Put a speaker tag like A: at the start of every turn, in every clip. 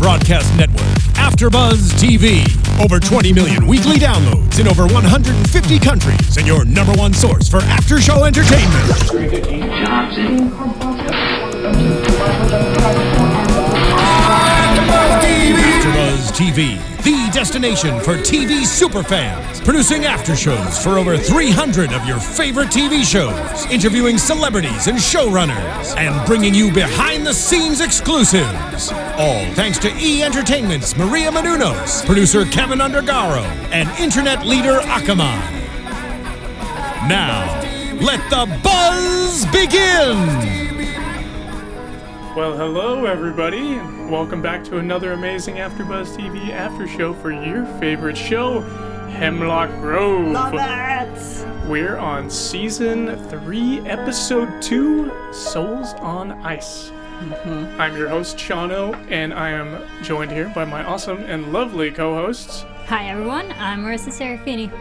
A: broadcast network, AfterBuzz TV. Over 20 million weekly downloads in over 150 countries, and your number one source for after-show entertainment. AfterBuzz TV, the destination for TV superfans, producing after shows for over 300 of your favorite TV shows, interviewing celebrities and showrunners, and bringing you behind-the-scenes exclusives. All thanks to E! Entertainment's Maria Menounos, producer Kevin Undergaro, and internet leader Akamai. Now, let the buzz begin!
B: Well, hello everybody, and welcome back to another amazing AfterBuzz TV after show for your favorite show, Hemlock Grove.
C: Love it!
B: We're on season 3, episode 2, Souls on Ice. I'm your host, Shano, and I am joined here by my awesome and lovely co-hosts.
D: Hi everyone, I'm Marissa Serafini.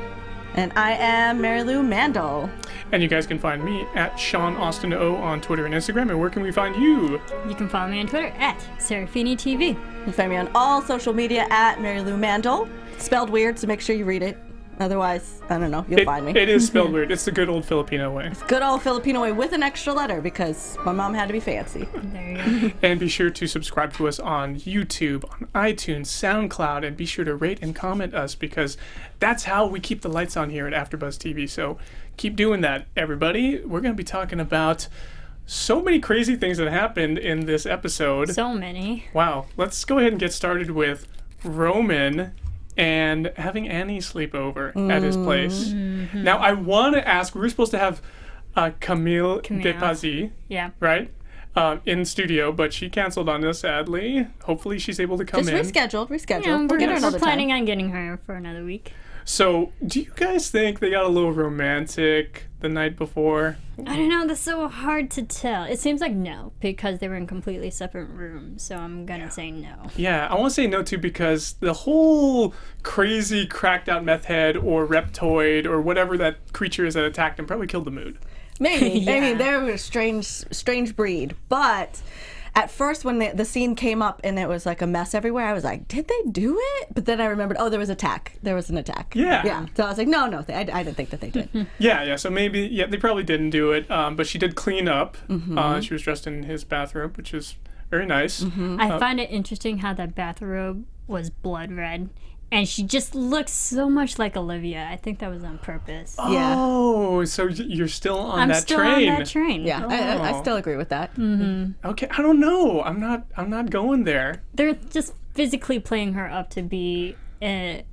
C: And I am Mary Lou Mandel.
B: And you guys can find me at Sean Austin O on Twitter and Instagram. And where can we find you?
D: You can follow me on Twitter at SeraphiniTV.
C: You can find me on all social media at Mary Lou Mandel. It's spelled weird, so make sure you read it. Otherwise, I don't know, you'll find me.
B: It is spelled weird. It's the good old Filipino way.
C: It's good old Filipino way with an extra letter because my mom had to be fancy.
D: There you go.
B: And be sure to subscribe to us on YouTube, on iTunes, SoundCloud, and be sure to rate and comment us because that's how we keep the lights on here at AfterBuzz TV. So keep doing that, everybody. We're going to be talking about so many crazy things that happened in this episode.
D: So many.
B: Wow. Let's go ahead and get started with Roman and having Annie sleep over at his place. Mm-hmm. Now, I want to ask, we were supposed to have Camille Depazy, right, in studio, but she canceled on us, sadly. Hopefully she's able to come in.
C: Just rescheduled.
D: Yeah,
C: we'll get her another
D: we're planning on getting her for another week.
B: So, do you guys think they got a little romantic the night before?
D: I don't know, that's so hard to tell. It seems like no, because they were in completely separate rooms, so I'm gonna say no.
B: Yeah, I want to say no too because the whole crazy cracked out meth head or reptoid or whatever that creature is that attacked him probably killed the mood.
C: Maybe.
D: Yeah.
C: I mean, they're a strange breed, but at first, when the scene came up and it was like a mess everywhere, I was like, did they do it? But then I remembered, there was an attack.
B: Yeah.
C: So I was like, no, I didn't think that they did.
B: Yeah. So maybe, they probably didn't do it. But she did clean up. Mm-hmm. She was dressed in his bathrobe, which is very nice.
D: Mm-hmm. I find it interesting how that bathrobe was blood red. And she just looks so much like Olivia. I think that was on purpose.
B: Oh, so you're still on that train.
D: I'm still on that train.
C: Yeah, I still agree with that.
D: Mm-hmm.
B: Okay, I don't know. I'm not going there.
D: They're just physically playing her up to be a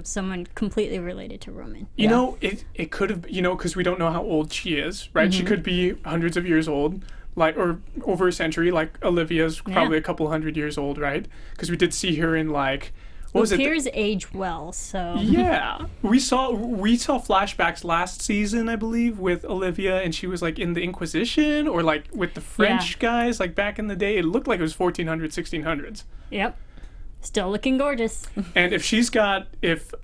D: someone completely related to Roman.
B: You know, it could have, because we don't know how old she is, right? Mm-hmm. She could be hundreds of years old. Or over a century, like Olivia's probably a couple hundred years old, right? Because we did see her in
D: appears age well, so
B: yeah, we saw flashbacks last season, I believe, with Olivia, and she was like in the Inquisition or like with the French guys, like back in the day. It looked like it was 1400s, 1600s.
D: Yep, still looking gorgeous.
B: And if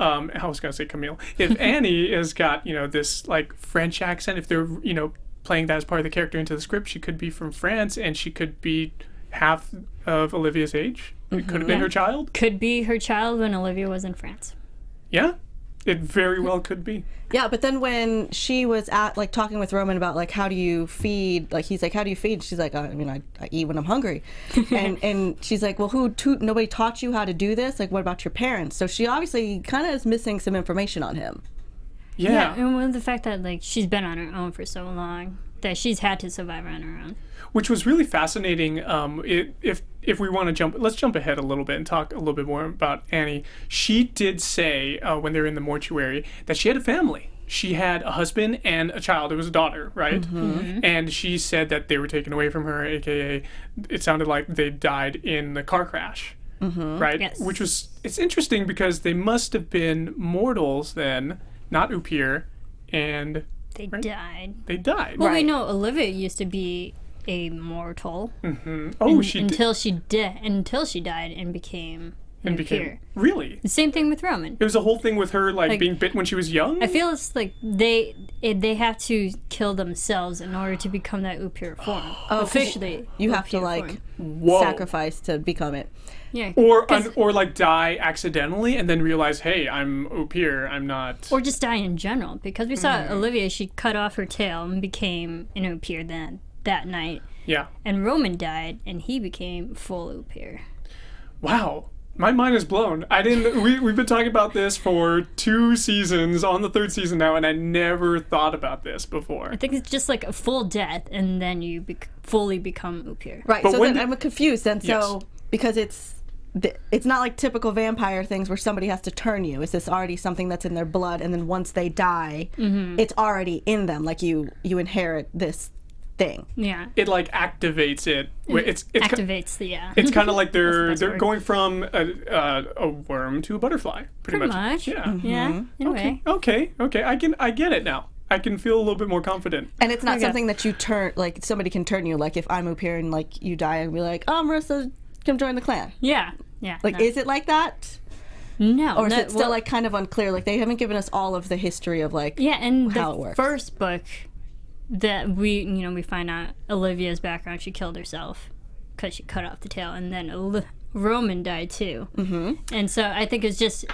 B: I was gonna say Camille, if Annie has got this like French accent, if they're playing that as part of the character into the script, she could be from France and she could be half of Olivia's age. It could have been her child.
D: Could be her child when Olivia was in France.
B: Yeah, it very well could be.
C: Yeah, but then when she was talking with Roman about how do you feed, he's like, how do you feed? She's like, I eat when I'm hungry. and she's like, well, nobody taught you how to do this? Like, what about your parents? So she obviously kind of is missing some information on him.
B: Yeah,
D: and with the fact that she's been on her own for so long that she's had to survive on her own,
B: which was really fascinating. If we want to let's jump ahead a little bit and talk a little bit more about Annie. She did say when they were in the mortuary that she had a family. She had a husband and a child. It was a daughter, right? Mm-hmm. And she said that they were taken away from her, aka it sounded like they died in the car crash. Mm-hmm. Right?
D: Yes.
B: Which it's interesting because they must have been mortals then, not Upir, and
D: they died.
B: They died.
D: Well, we know Olivia used to be a mortal.
B: Mm-hmm. Oh,
D: until she died and became
B: and became really.
D: The same thing with Roman.
B: It was a whole thing with her like being bit when she was young.
D: I feel it's like they have to kill themselves in order to become that Upir form. Officially,
C: you have to
D: Upir
C: like
D: form.
C: sacrifice to become it.
D: Yeah.
B: Or like die accidentally and then realize, hey, I'm Upir, I'm not.
D: Or just die in general, because we saw Olivia. She cut off her tail and became an Upir that night.
B: Yeah.
D: And Roman died, and he became full Upir.
B: Wow. My mind is blown. We've been talking about this for 2 seasons, on the 3rd season now, and I never thought about this before.
D: I think it's just like a full death, and then you fully become Upir.
C: Right.
B: But
C: so
B: when
C: then I'm confused. Then
B: Yes.
C: because it's not like typical vampire things where somebody has to turn you. Is this already something that's in their blood, and then once they die, it's already in them? Like you inherit this thing.
D: Yeah.
B: It like activates it. It's
D: Activates the
B: It's kind of like they're
D: That's the best word.
B: going from a worm to a butterfly, pretty much. Yeah.
D: Yeah. In a way.
B: Okay. I get it now. I can feel a little bit more confident.
C: And it's not
D: Okay.
C: something that you turn, like somebody can turn you. Like if I'm Upir and like you die, and be like, oh, Marissa, come join the clan.
D: Yeah. Yeah.
C: Like,
D: no.
C: is it like that?
D: No.
C: Or is
D: no,
C: it still
D: well,
C: like kind of unclear? Like they haven't given us all of the history of like
D: Yeah, and
C: how it
D: the
C: works.
D: first book that we find out Olivia's background, she killed herself because she cut off the tail, and then Roman died too. Mm-hmm. And so I think it's just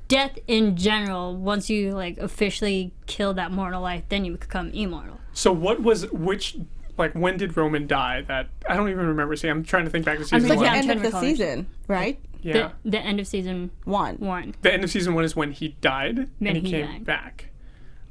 D: death in general. Once you like officially kill that mortal life, then you become immortal.
B: So when did Roman die? That I don't even remember seeing. I'm trying to think back to season
C: It's like
B: one.
C: the
D: I'm
C: end
D: trying
C: of
D: to
C: the
D: recall it.
C: season, right?
B: Yeah.
D: The end of season 1.
B: The end of season 1 is when he died and he came
D: died.
B: back.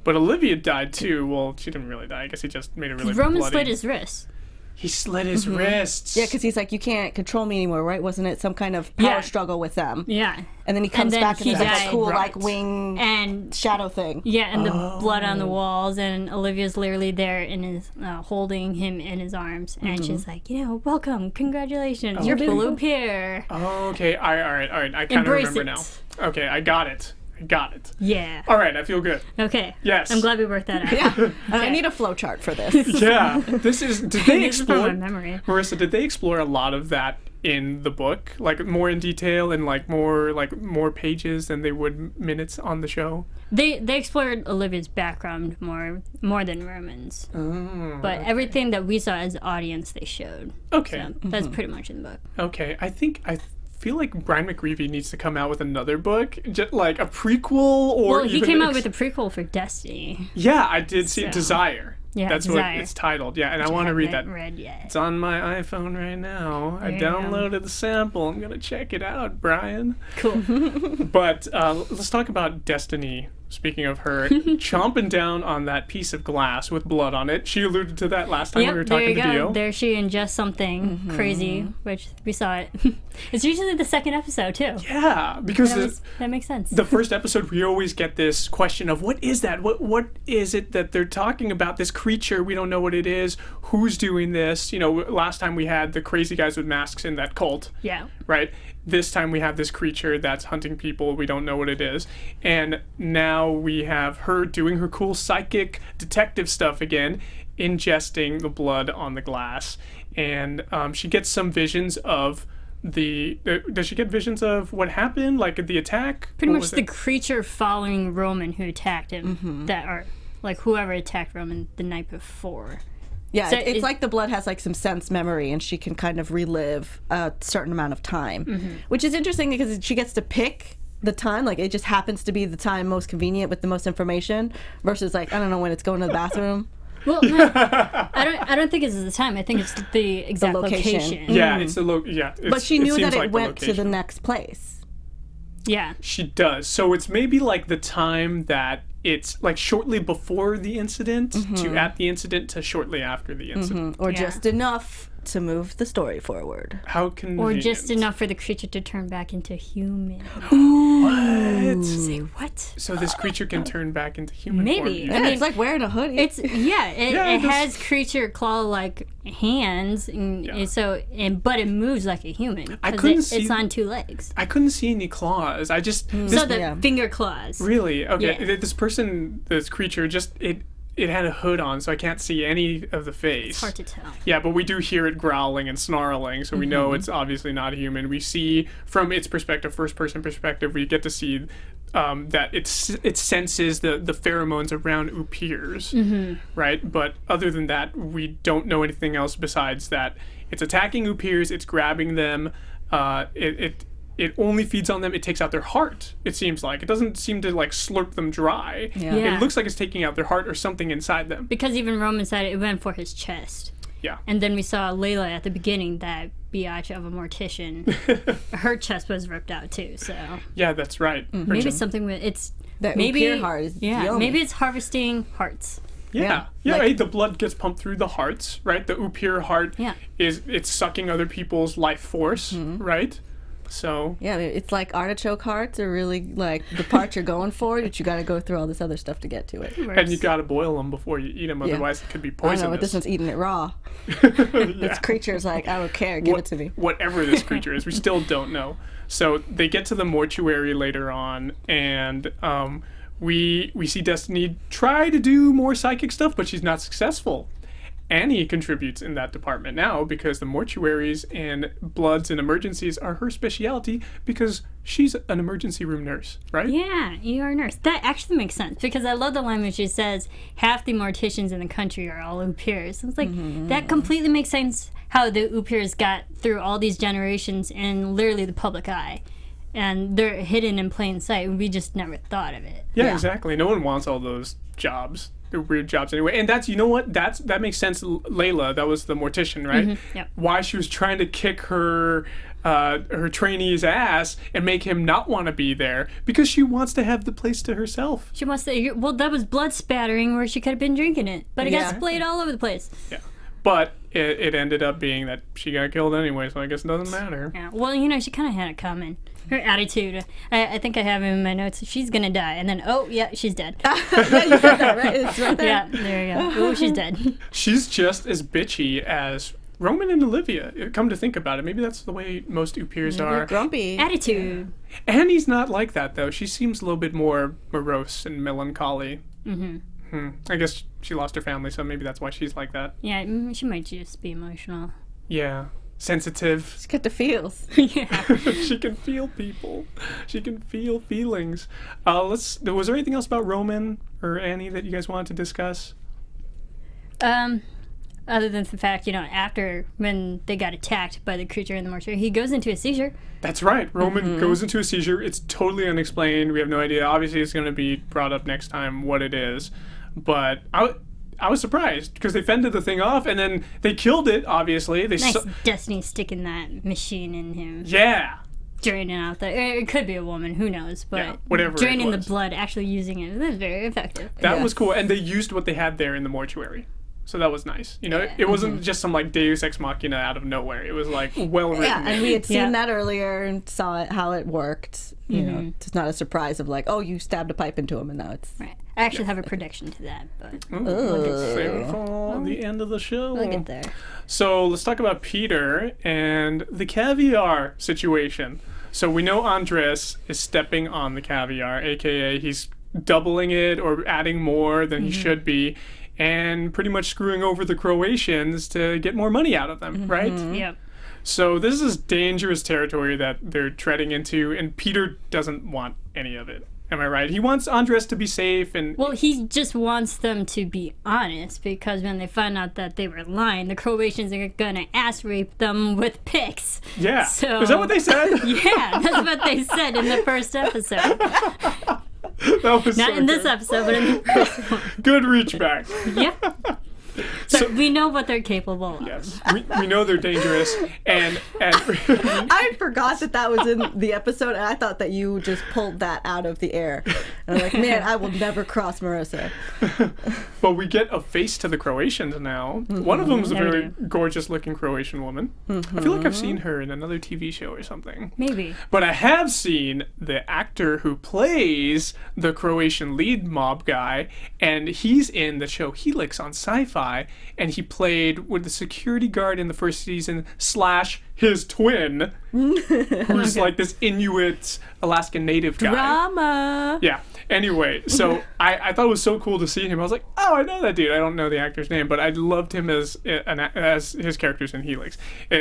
B: But Olivia died too. Well, she didn't really die. I guess he just made it really
D: Roman
B: bloody.
D: slit his wrist.
B: He slit his wrists.
C: Yeah, because he's like, you can't control me anymore, right? Wasn't it some kind of power
D: Yeah.
C: struggle with them?
D: Yeah.
C: And then he comes
D: then
C: back and
D: he
C: it's like a
D: died.
C: cool
B: Right.
C: like wing
D: And
C: shadow thing.
D: yeah, and the blood on the walls, and Olivia's literally there in his holding him in his arms, and she's like, welcome, congratulations, you're full of here.
B: Oh, okay. All right. I kind of
D: Embrace
B: remember
D: it.
B: now. Okay, I got it.
D: Yeah.
B: All right, I feel good.
D: Okay.
B: Yes.
D: I'm glad we worked that out.
C: Yeah. I need a flow chart for this.
B: Yeah. Did they
D: This is from
B: explore,
D: my memory.
B: Marissa, did they explore a lot of that in the book? Like more in detail and like more pages than they would minutes on the show?
D: They explored Olivia's background more than Roman's. But everything that we saw as the audience, they showed.
B: Okay.
D: So that's pretty much in the book.
B: Okay. I feel like Brian McGreevy needs to come out with another book, just like a prequel or
D: Well, he
B: even
D: came out with a prequel for Destiny.
B: Yeah, I did see
D: So-
B: Desire.
D: Yeah,
B: That's
D: Desire.
B: what it's titled. Yeah, and I
D: Which
B: want to read that.
D: haven't read yet.
B: It's on my iPhone right now. I
D: There you go.
B: downloaded the sample. I'm gonna check it out, Brian.
D: Cool.
B: But let's talk about Destiny. Speaking of her, chomping down on that piece of glass with blood on it. She alluded to that last time we were
D: Yep, there
B: talking
D: you
B: to
D: go.
B: Dio.
D: There she ingests something crazy, which we saw it. It's usually the second episode too.
B: Yeah, because
D: That makes sense.
B: the first episode we always get this question of what is that? What is it that they're talking about? This creature, we don't know what it is. Who's doing this? Last time we had the crazy guys with masks in that cult.
D: Yeah.
B: Right? This time we have this creature that's hunting people. We don't know what it is. And now we have her doing her cool psychic detective stuff again, ingesting the blood on the glass. And she gets some visions of does she get visions of what happened? Like the attack?
D: Pretty
B: What
D: much
B: was
D: the
B: it?
D: creature following Roman who attacked him. That are like whoever attacked Roman the night before.
C: Yeah,
D: So
C: it's
D: it-
C: like the blood has like some sense memory, and she can kind of relive a certain amount of time, which is interesting because she gets to pick the time. Like it just happens to be the time most convenient with the most information, versus like I don't know when it's going to the bathroom.
D: Well, no, I don't think it's the time. I think it's the exact
C: location.
D: location.
B: Yeah, it's the yeah.
C: But she knew
B: seems
C: that it
B: like
C: went to the
B: location.
C: next place.
D: Yeah.
B: She does. So it's maybe like the time that it's like shortly before the incident to at the incident to shortly after the incident.
C: Or
D: Yeah.
C: just enough to move the story forward.
B: How
D: Or
B: convenient.
D: just enough for the creature to turn back into human.
B: What?
D: Say what?
B: So this creature can turn back into human
D: Maybe.
B: form.
D: I
C: Yeah,
D: mean,
C: it's like wearing a hoodie.
D: It's it
B: it does.
D: has creature claw-like hands, and
B: Yeah.
D: but it moves like a human.
B: I
D: 'cause
B: couldn't see-
D: it's on 2 legs.
B: I couldn't see any claws. I just
D: So the
C: Yeah.
D: finger claws.
B: really okay.
D: Yeah.
B: This creature, just it. it had a hood on, so I can't see any of the face.
D: It's hard to tell.
B: Yeah, but we do hear it growling and snarling, so we know it's obviously not human. We see from its perspective, first-person perspective, we get to see that it senses the pheromones around Upirs, right? But other than that, we don't know anything else besides that it's attacking Upirs, it's grabbing them, it only feeds on them. It takes out their heart, it seems like. It doesn't seem to, like, slurp them dry.
D: Yeah.
B: It looks like it's taking out their heart or something inside them.
D: Because even Roman said it went for his chest.
B: Yeah.
D: And then we saw Layla at the beginning, that biatch of a mortician. Her chest was ripped out, too, so...
B: Yeah, that's right.
D: Maybe it's something with... It's...
C: That
D: maybe
C: Upir heart is yummy.
D: Maybe it's harvesting hearts.
B: Yeah,
C: like-
B: right? The blood gets pumped through the hearts, right? The Upir heart it's sucking other people's life force, right? So
C: Yeah, it's like artichoke hearts are really like the part you're going for, but you got to go through all this other stuff to get to it.
B: and you gotta boil them before you eat them, otherwise it could be
C: I
B: poisonous.
C: know, but this one's eating it raw. This creature's like, I don't care, give it to me.
B: Whatever this creature is, we still don't know. So they get to the mortuary later on, and we see Destiny try to do more psychic stuff, but she's not successful. Annie contributes in that department now because the mortuaries and bloods and emergencies are her specialty because she's an emergency room nurse, right?
D: Yeah, ER nurse. That actually makes sense because I love the line when she says half the morticians in the country are all Upirs. It's like that completely makes sense how the Upirs got through all these generations in literally the public eye. And they're hidden in plain sight. We just never thought of it.
B: Yeah, exactly. No one wants all those jobs. They're weird jobs anyway. And that's, you know what? That makes sense. Layla, that was the mortician, right?
D: Yep.
B: Why she was trying to kick her trainee's ass and make him not want to be there because she wants to have the place to herself.
D: She wants to. Well, that was blood spattering where she could have been drinking it, but it got splayed all over the place.
B: Yeah. But it ended up being that she got killed anyway, so I guess it doesn't matter.
D: Yeah. Well, she kind of had it coming. Her attitude. I think I have in my notes. She's gonna die, and then she's dead.
C: Yeah, you said that, right? It's right there.
D: Yeah, there you go. Oh, she's dead.
B: She's just as bitchy as Roman and Olivia. Come to think about it, maybe that's the way most Upirs
C: They're
B: are.
C: grumpy.
D: Attitude.
B: Annie's not like that, though. She seems a little bit more morose and melancholy. I guess she lost her family, so maybe that's why she's like that.
D: Yeah, she might just be emotional.
B: Yeah. Sensitive.
C: She's got the feels.
D: Yeah.
B: She can feel people. She can feel feelings. Was there anything else about Roman or Annie that you guys wanted to discuss?
D: Other than the fact, after when they got attacked by the creature in the mortuary, he goes into a seizure.
B: That's right. Roman goes into a seizure. It's totally unexplained. We have no idea. Obviously, it's going to be brought up next time what it is. But I was surprised because they fended the thing off and then they killed it, obviously.
D: Nice Destiny sticking that machine in him.
B: Yeah.
D: Draining out it could be a woman, who knows, but
B: whatever
D: draining
B: it
D: the
B: was.
D: blood, actually using it was very effective.
B: That was cool. And they used what they had there in the mortuary. So that was nice. It wasn't just some like Deus Ex Machina out of nowhere. It was like well written.
C: Yeah, and we had seen that earlier and saw it how it worked. It's not a surprise of like, oh, you stabbed a pipe into him, and now it's
D: Right. I actually have a prediction to that, but
B: Save it for the end of the show.
D: we'll get there.
B: So let's talk about Peter and the caviar situation. So we know Andres is stepping on the caviar, aka he's doubling it or adding more than he should be, and pretty much screwing over the Croatians to get more money out of them, right?
D: Yep.
B: So this is dangerous territory that they're treading into, and Peter doesn't want any of it. Am I right? He wants Andres to be safe, and
D: Well, he just wants them to be honest, because when they find out that they were lying, the Croatians are gonna ass rape them with picks.
B: yeah.
D: So-
B: Is that what they said?
D: Yeah, that's what they said in the first episode.
B: That was
D: Not
B: so
D: in this
B: good.
D: episode, but in the first one.
B: Good reach back.
D: Yep. So we know what they're capable of.
B: Yes, we know they're dangerous, and
C: I forgot that was in the episode, and I thought that you just pulled that out of the air. And I'm like, man, I will never cross Marissa.
B: but we get a face to the Croatians now. One of them is a
D: Yeah, we
B: very gorgeous-looking Croatian woman. I feel like I've seen her in another TV show or something.
D: Maybe.
B: But I have seen the actor who plays the Croatian lead mob guy, and he's in the show Helix on Sci-Fi, and he played with the security guard in the first season / his twin, who's like this Inuit Alaskan native guy.
C: Drama.
B: Yeah, Anyway, so I thought it was so cool to see him. I was like, oh, I know that dude. I don't know the actor's name, but I loved him as his characters in Helix.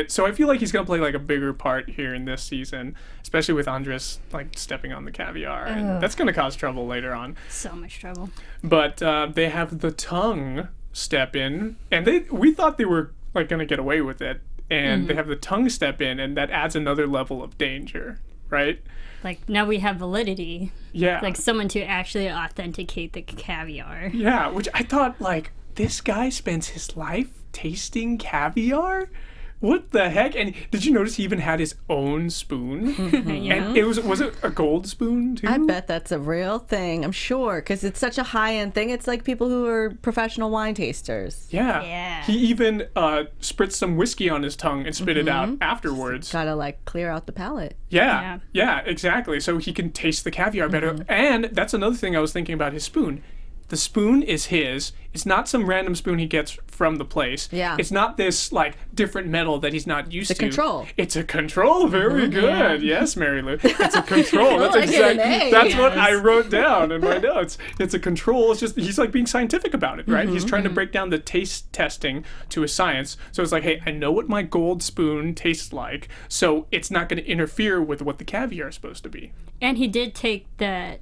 B: So I feel like he's gonna play like a bigger part here in this season, especially with Andres like stepping on the caviar, and that's gonna cause trouble later on.
D: So much trouble.
B: But they have the tongue step in, and we thought they were like gonna get away with it, and they have the tongue step in, and that adds another level of danger, right?
D: Like, now we have validity.
B: Yeah.
D: Like, someone to actually authenticate the caviar.
B: Yeah, which I thought, like, this guy spends his life tasting caviar? What the heck? And did you notice he even had his own spoon?
D: Yeah.
B: And was it a gold spoon, too?
C: I bet that's a real thing. I'm sure, because it's such a high-end thing. It's like people who are professional wine tasters.
B: Yeah.
D: Yeah.
B: He even spritzed some whiskey on his tongue and spit it out afterwards.
C: Gotta, like, clear out the palate.
B: Yeah, exactly. So he can taste the caviar better. And that's another thing I was thinking about his spoon. The spoon is his. It's not some random spoon he gets from the place.
C: Yeah.
B: It's not this, like, different metal that he's not used to.
C: It's a control.
B: It's a control. Very good. Yes, Mary Lou. It's a control. That's
C: I get an
B: exactly.
C: A.
B: That's what I wrote down in my notes. It's a control. It's just he's like being scientific about it, right? He's trying to break down the taste testing to a science. So it's like, hey, I know what my gold spoon tastes like, so it's not going to interfere with what the caviar is supposed to be.
D: And he did take that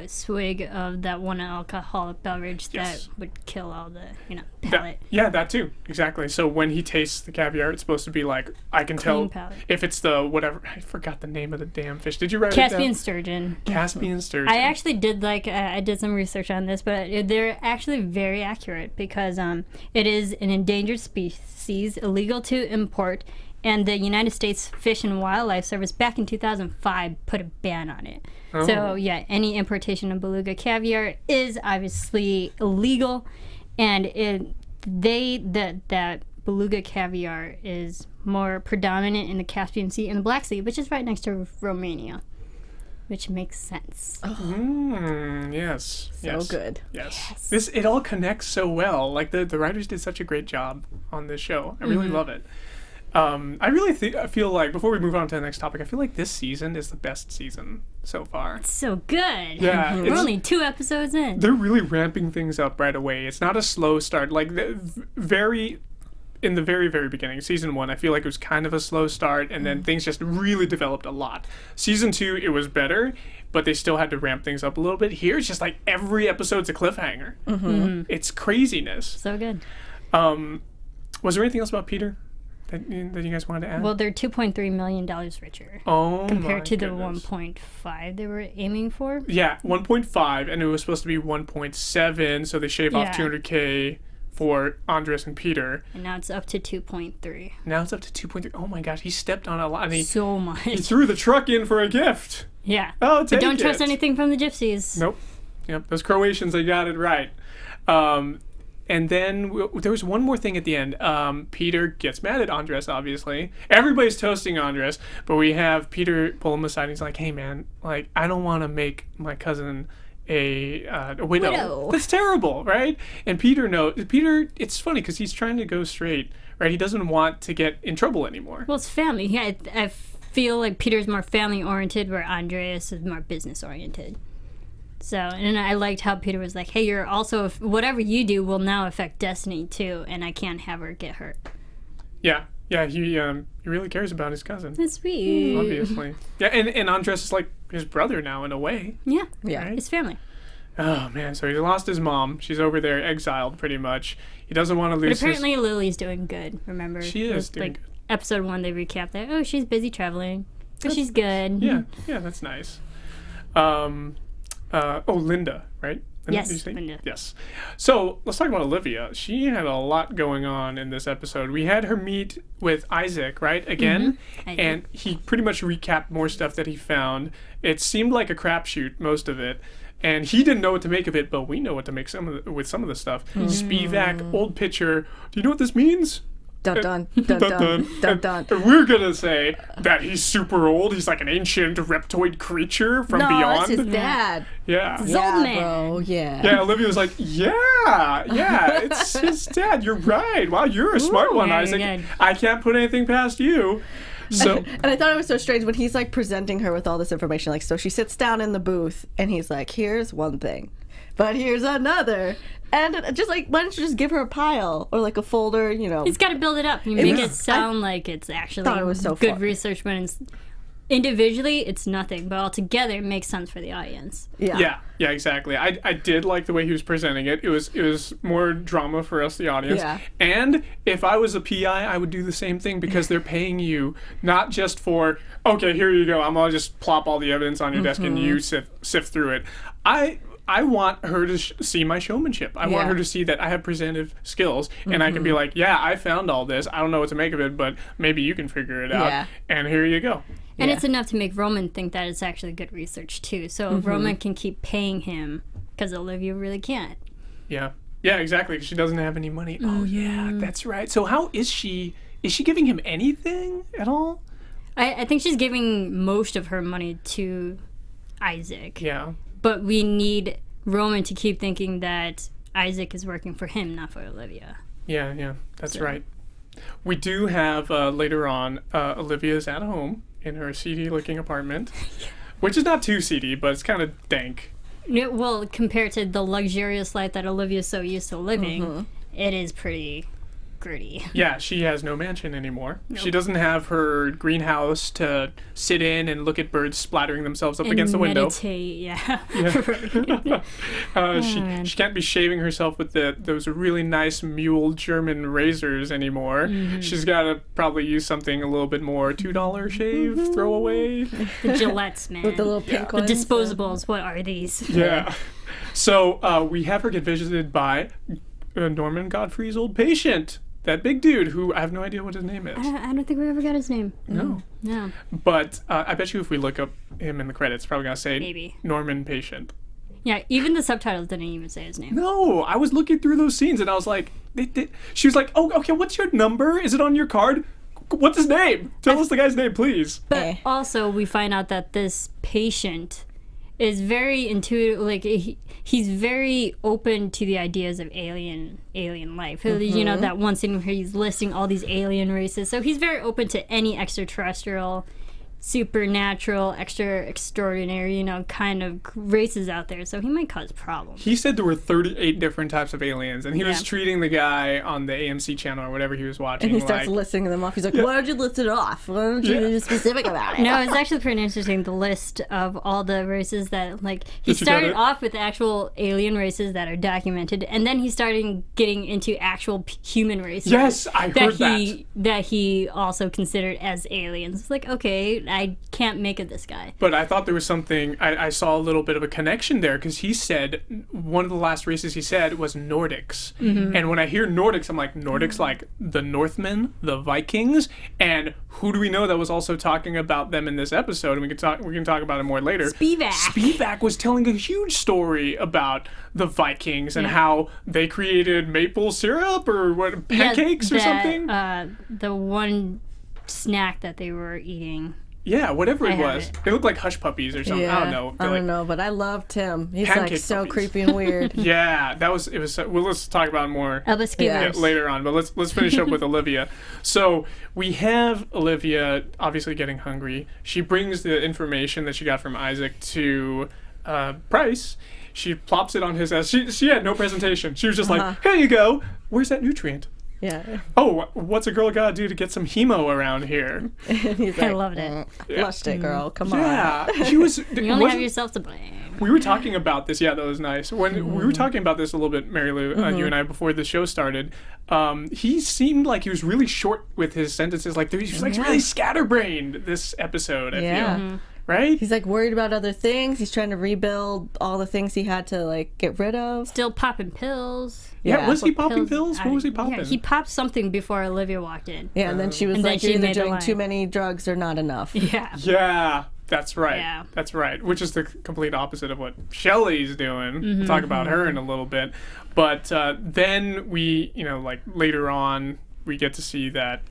D: swig of that one alcoholic beverage that would kill all the, palate.
B: That too. Exactly. So when he tastes the caviar, it's supposed to be like, I can
D: Clean
B: tell
D: palate.
B: if it's the whatever. I forgot the name of the damn fish. Did you write it
D: Caspian
B: down?
D: sturgeon.
B: Caspian sturgeon.
D: I actually did I did some research on this, but they're actually very accurate because it is an endangered species, illegal to import, and the United States Fish and Wildlife Service back in 2005 put a ban on it.
B: Oh.
D: So yeah, any importation of beluga caviar is obviously illegal, and that beluga caviar is more predominant in the Caspian Sea and the Black Sea, which is right next to Romania, which makes sense.
B: Yes.
C: So good.
B: Yes. It all connects so well. Like the writers did such a great job on this show. I really love it. I really feel like, before we move on to the next topic, I feel like this season is the best season so far.
D: It's so good.
B: Yeah,
D: We're only 2 episodes in.
B: They're really ramping things up right away. It's not a slow start. Like, in the very, very beginning, season 1, I feel like it was kind of a slow start, and then things just really developed a lot. Season 2, it was better, but they still had to ramp things up a little bit. Here, it's just like every episode's a cliffhanger. It's craziness.
D: So good.
B: Was there anything else about Peter that you guys wanted to add?
D: Well, they're $2.3 million richer compared to the 1.5 they were aiming for.
B: Yeah, 1.5, and it was supposed to be 1.7, so they shave off $200K for Andres and Peter.
D: And now it's up to 2.3.
B: Now it's up to 2.3. Oh my gosh, he stepped on a lot.
D: So much.
B: He threw the truck in for a gift.
D: Yeah.
B: Oh,
D: but don't trust anything from the gypsies.
B: Nope. Yep, those Croatians, they got it right. And then there was one more thing at the end. Peter gets mad at Andres, obviously. Everybody's toasting Andres, but we have Peter pull him aside. And he's like, hey, man, like, I don't want to make my cousin a widow. That's terrible, right? And Peter, it's funny because he's trying to go straight, right? He doesn't want to get in trouble anymore.
D: Well, it's family. Yeah, I feel like Peter's more family-oriented, where Andreas is more business-oriented. So, and I liked how Peter was like, hey, you're also, whatever you do will now affect Destiny too, and I can't have her get hurt.
B: Yeah, he really cares about his cousin.
D: That's sweet.
B: Obviously. Yeah, and Andres is like his brother now, in a way.
D: Yeah,
B: right?
D: His family.
B: Oh, man, so he lost his mom. She's over there exiled, pretty much. He doesn't want to lose
D: But apparently Lily's doing good, remember?
B: She is doing good.
D: Episode 1, they recapped that, oh, she's busy traveling, but she's good.
B: Yeah, that's nice. Linda, right?
D: Yes, Linda.
B: Yes. So let's talk about Olivia. She had a lot going on in this episode. We had her meet with Isaac, right? Again. And he pretty much recapped more stuff that he found. It seemed like a crapshoot, most of it. And he didn't know what to make of it, but we know what to make with some of the stuff. Spivak, old pitcher. Do you know what this means?
C: Dun dun dun dun dun dun.
B: And we're gonna say that he's super old. He's like an ancient reptoid creature from beyond.
C: No, that's his dad.
B: Yeah.
D: Old man.
C: Bro, yeah.
B: Yeah, Olivia was like, yeah, it's his dad. You're right. Wow, you're a smart one,
D: very
B: Isaac.
D: good.
B: I can't put anything past you. So
C: And I thought it was so strange when he's like presenting her with all this information. Like, so she sits down in the booth and he's like, here's one thing, but here's another. And just like, why don't you just give her a pile or like a folder, you know?
D: He's got to build it up. You make it sound like it's actually
C: thought it was so
D: good
C: fun.
D: research when it's individually it's nothing, but altogether it makes sense for the audience.
B: yeah, exactly. I did like the way he was presenting it. It was more drama for us, the audience.
C: Yeah.
B: And if I was a PI, I would do the same thing because they're paying you not just for, okay, here you go, I'm gonna just plop all the evidence on your desk and you sift through it. I want her to see my showmanship. I want her to see that I have presentative skills and I can be like, yeah, I found all this. I don't know what to make of it, but maybe you can figure it out.
C: Yeah.
B: And here you go.
D: And it's enough to make Roman think that it's actually good research too. So Roman can keep paying him because Olivia really can't.
B: Yeah. Yeah, exactly. 'Cause she doesn't have any money. Oh, yeah, that's right. So how is she? Is she giving him anything at all?
D: I think she's giving most of her money to Isaac.
B: Yeah.
D: But we need Roman to keep thinking that Isaac is working for him, not for Olivia.
B: Yeah, that's right. We do have later on, Olivia's at home in her seedy-looking apartment, which is not too seedy, but it's kind of dank.
D: Well, compared to the luxurious life that Olivia's so used to living, it is pretty gritty.
B: Yeah, she has no mansion anymore.
D: Nope.
B: She doesn't have her greenhouse to sit in and look at birds splattering themselves up
D: And
B: against the window.
D: meditate, yeah.
B: She can't be shaving herself with those really nice mule German razors anymore. She's got to probably use something a little bit more $2 shave throwaway.
D: The Gillettes, man.
C: With the little pink
D: The
C: ones.
D: disposables, what are these?
B: Yeah. So we have her get visited by Norman Godfrey's old patient. That big dude who I have no idea what his name is.
D: I don't think we ever got his name.
B: No.
D: No.
B: But I bet you if we look up him in the credits, it's probably going to say
D: Maybe.
B: Norman Patient.
D: Yeah, even the subtitles didn't even say his name.
B: No, I was looking through those scenes and I was like, she was like, oh, okay, what's your number? Is it on your card? What's his name? Tell us the guy's name, please.
D: But also, we find out that this patient is very intuitive. Like he's very open to the ideas of alien life. You know, that one scene where he's listing all these alien races. So he's very open to any extraterrestrial, supernatural, extraordinary, you know, kind of races out there. So he might cause problems.
B: He said there were 38 different types of aliens, and he was
D: Yeah.
B: treating the guy on the AMC channel or whatever he was watching.
C: And he starts
B: like,
C: listing them off. He's like, why don't you list it off? Why don't you be specific about it?
D: No, it's actually pretty interesting, the list of all the races that, like, he
B: Did you get
D: started
B: it?
D: off with actual alien races that are documented, and then he started getting into actual human races.
B: Yes, I heard that.
D: That he also considered as aliens. It's like, okay, I can't make it this guy.
B: But I thought there was something, I saw a little bit of a connection there because he said, one of the last races he said was Nordics. And when I hear Nordics, I'm like, Nordics like the Northmen, the Vikings, and who do we know that was also talking about them in this episode? And we can talk about it more later.
D: Spivak.
B: Spivak was telling a huge story about the Vikings and how they created maple syrup or what, pancakes or something?
D: The one snack that they were eating.
B: Yeah, whatever
D: I
B: it
D: have
B: was.
D: it.
B: They looked like hush puppies or something. I don't know.
C: I don't know, but I loved him. He's
B: Pancake
C: like so
B: puppies.
C: creepy and weird.
B: Yeah, well, let's talk about it more
D: Elvis
B: later on, but let's finish up with Olivia. So we have Olivia obviously getting hungry. She brings the information that she got from Isaac to Price. She plops it on his ass. She had no presentation. She was just like, here you go. Where's that nutrient?
C: Yeah.
B: Oh, what's a girl gotta do to get some hemo around here?
C: He's
D: I
C: like,
D: loved it.
C: flushed it, girl. Come on.
B: Yeah, she was.
D: You only have
B: wasn't-
D: yourself to blame.
B: We were talking about this. Yeah, that was nice. When we were talking about this a little bit, Mary Lou, you and I, before the show started, he seemed like he was really short with his sentences. Like he was like really scatterbrained this episode. I feel. Right?
C: He's like worried about other things. He's trying to rebuild all the things he had to like get rid of.
D: Still popping pills.
B: Yeah, was he
C: What
B: popping pills? What was he popping?
D: Yeah, he popped something before Olivia walked in.
C: Yeah, and then she was
D: And then
C: like,
D: she
C: you're either
D: made the
C: doing
D: line.
C: too many drugs or not enough.
D: Yeah.
B: Yeah, that's right.
D: Yeah.
B: That's right. Which is the complete opposite of what Shelly's doing. We'll talk about her in a little bit. But then we, like later on, we get to see that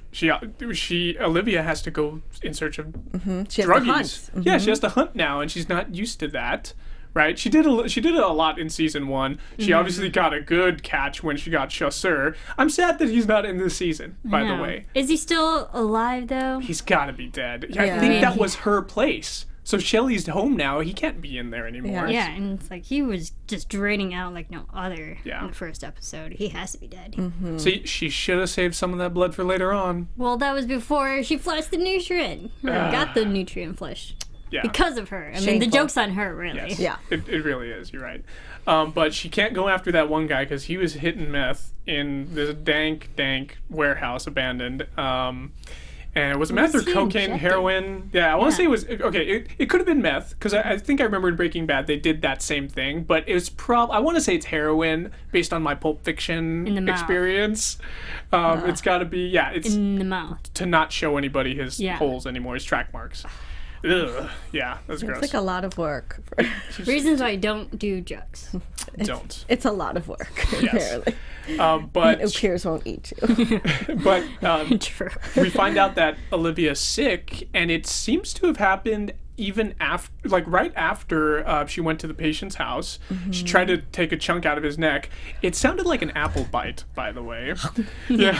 B: Olivia has to go in search of
C: She has to
B: druggies.
C: hunt.
B: Yeah, she has to hunt now, and she's not used to that, right? She did it a lot in season 1. She obviously got a good catch when she got Chasseur. I'm sad that he's not in this season, by the way.
D: Is he still alive though?
B: He's got to be dead. I
C: Yeah.
B: think that was her place. So Shelly's home now. He can't be in there anymore.
D: Yeah, and it's like he was just draining out like no other
B: Yeah.
D: in the first episode. He has to be dead.
B: See, she should have saved some of that blood for later on.
D: Well, that was before she flushed the nutrient. Or got the nutrient flush.
B: Yeah.
D: Because of her. I mean,
C: Shameful.
D: the joke's on her, really.
B: Yes.
C: Yeah.
B: It really is. You're right. But she can't go after that one guy because he was hitting meth in this dank warehouse abandoned. And it was meth or
D: was he
B: cocaine,
D: injecting?
B: heroin. Yeah, I want to say it was okay. It could have been meth because I think I remember in Breaking Bad they did that same thing. But it was I want to say it's heroin based on my Pulp Fiction
D: In the mouth.
B: experience. It's got to be it's
D: In the mouth.
B: to not show anybody his
D: Yeah.
B: holes anymore, his track marks. Ugh. Yeah, that's gross.
C: It's like a lot of work.
D: Reasons why I don't do drugs.
B: Don't.
C: It's a lot of work,
B: Yes.
C: apparently.
B: But
C: It appears won't eat you.
B: but
D: True.
B: we find out that Olivia's sick, and it seems to have happened even after, like right after she went to the patient's house. She tried to take a chunk out of his neck. It sounded like an apple bite, by the way. Yeah.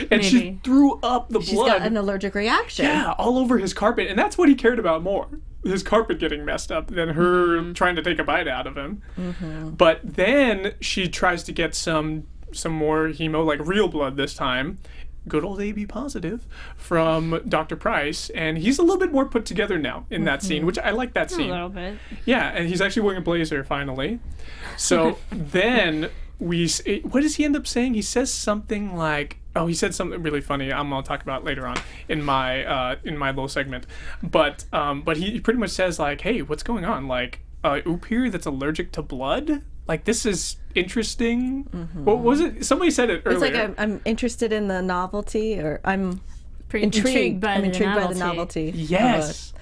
B: And she
D: Maybe.
B: threw up the
C: She's
B: blood.
C: got an allergic reaction.
B: Yeah, all over his carpet, and that's what he cared about more. His carpet getting messed up than her trying to take a bite out of him. But then she tries to get some more hemo, like real blood this time. Good old AB positive from Dr. Price, and he's a little bit more put together now in that scene, which I like that
D: A
B: scene.
D: little bit.
B: Yeah, and he's actually wearing a blazer finally. So then what does he end up saying? He says something like, he said something really funny. I'm gonna talk about later on in my little segment. But he pretty much says like, hey, what's going on? Like, oop here that's allergic to blood? Like, this is interesting. What was it? Somebody said it earlier.
C: It's like I'm interested in the novelty, or I'm
D: Pretty
C: intrigued.
D: by
C: I'm
D: the
C: intrigued by the
D: novelty.
C: novelty.
B: Yes.
C: Of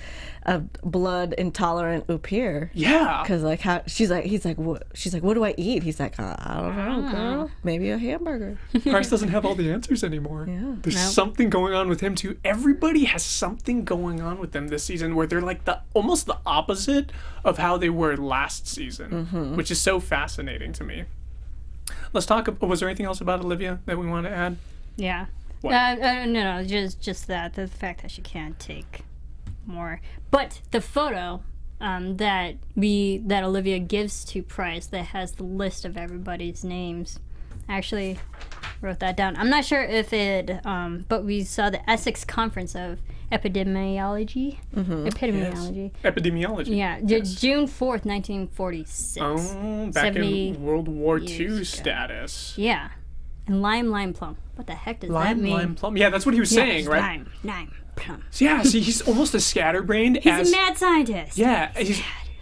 C: a blood intolerant Upir.
B: Yeah.
C: Because like how he's like what do I eat? He's like I don't know, girl. Maybe a hamburger.
B: Price doesn't have all the answers anymore.
C: Yeah.
B: There's
D: Nope.
B: something going on with him too. Everybody has something going on with them this season where they're like almost the opposite of how they were last season, which is so fascinating to me. Let's talk. Was there anything else about Olivia that we want to add?
D: Yeah.
B: What?
D: No, just that the fact that she can't take more. But the photo that Olivia gives to Price that has the list of everybody's names. I actually wrote that down. I'm not sure if it, but we saw the Essex Conference of Epidemiology. Epidemiology.
B: Epidemiology.
D: Yeah, June 4th, 1946.
B: Oh, back
D: 70
B: in World War II
D: years ago.
B: status.
D: Yeah. And lime plum. What the heck does that mean?
B: Lime plum. Yeah, that's what he was
D: Yeah,
B: saying,
D: it's
B: right?
D: Lime plum.
B: Yeah, see, he's almost as scatterbrained
D: He's
B: as...
D: a mad scientist.
B: Yeah,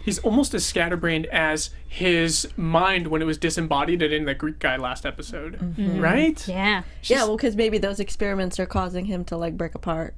B: he's almost as scatterbrained as his mind when it was disembodied in the Greek guy last episode, right?
D: Yeah.
C: Yeah, well, because maybe those experiments are causing him to like break apart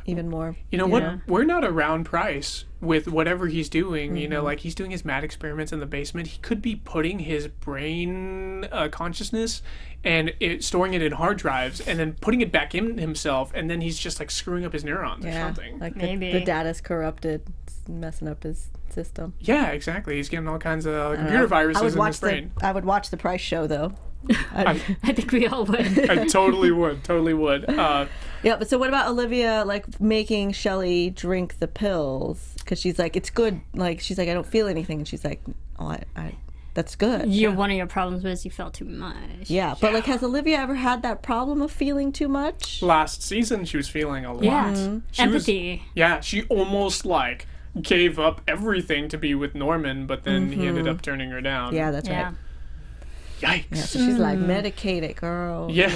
C: even more.
B: You know what? We're not around Price with whatever he's doing. You know, like he's doing his mad experiments in the basement. He could be putting his brain consciousness and storing it in hard drives and then putting it back in himself. And then he's just like screwing up his neurons or something.
C: Like
D: Maybe.
C: the data's corrupted, it's messing up his system.
B: Yeah, exactly. He's getting all kinds of computer viruses in his brain.
C: I would watch the Price show though.
D: I think we all would.
B: I totally would.
C: Yeah, but so what about Olivia like making Shelly drink the pills? Because she's like, it's good. Like she's like, I don't feel anything, and she's like, oh, that's good.
D: One of your problems was you felt too much.
C: Yeah, but like, has Olivia ever had that problem of feeling too much?
B: Last season, she was feeling a lot.
D: Yeah.
B: She
D: Empathy.
B: she almost like gave up everything to be with Norman, but then he ended up turning her down.
C: Yeah, that's
D: Yeah.
C: right.
B: Yikes.
C: Yeah, so she's like, medicate it, girl.
B: Yeah.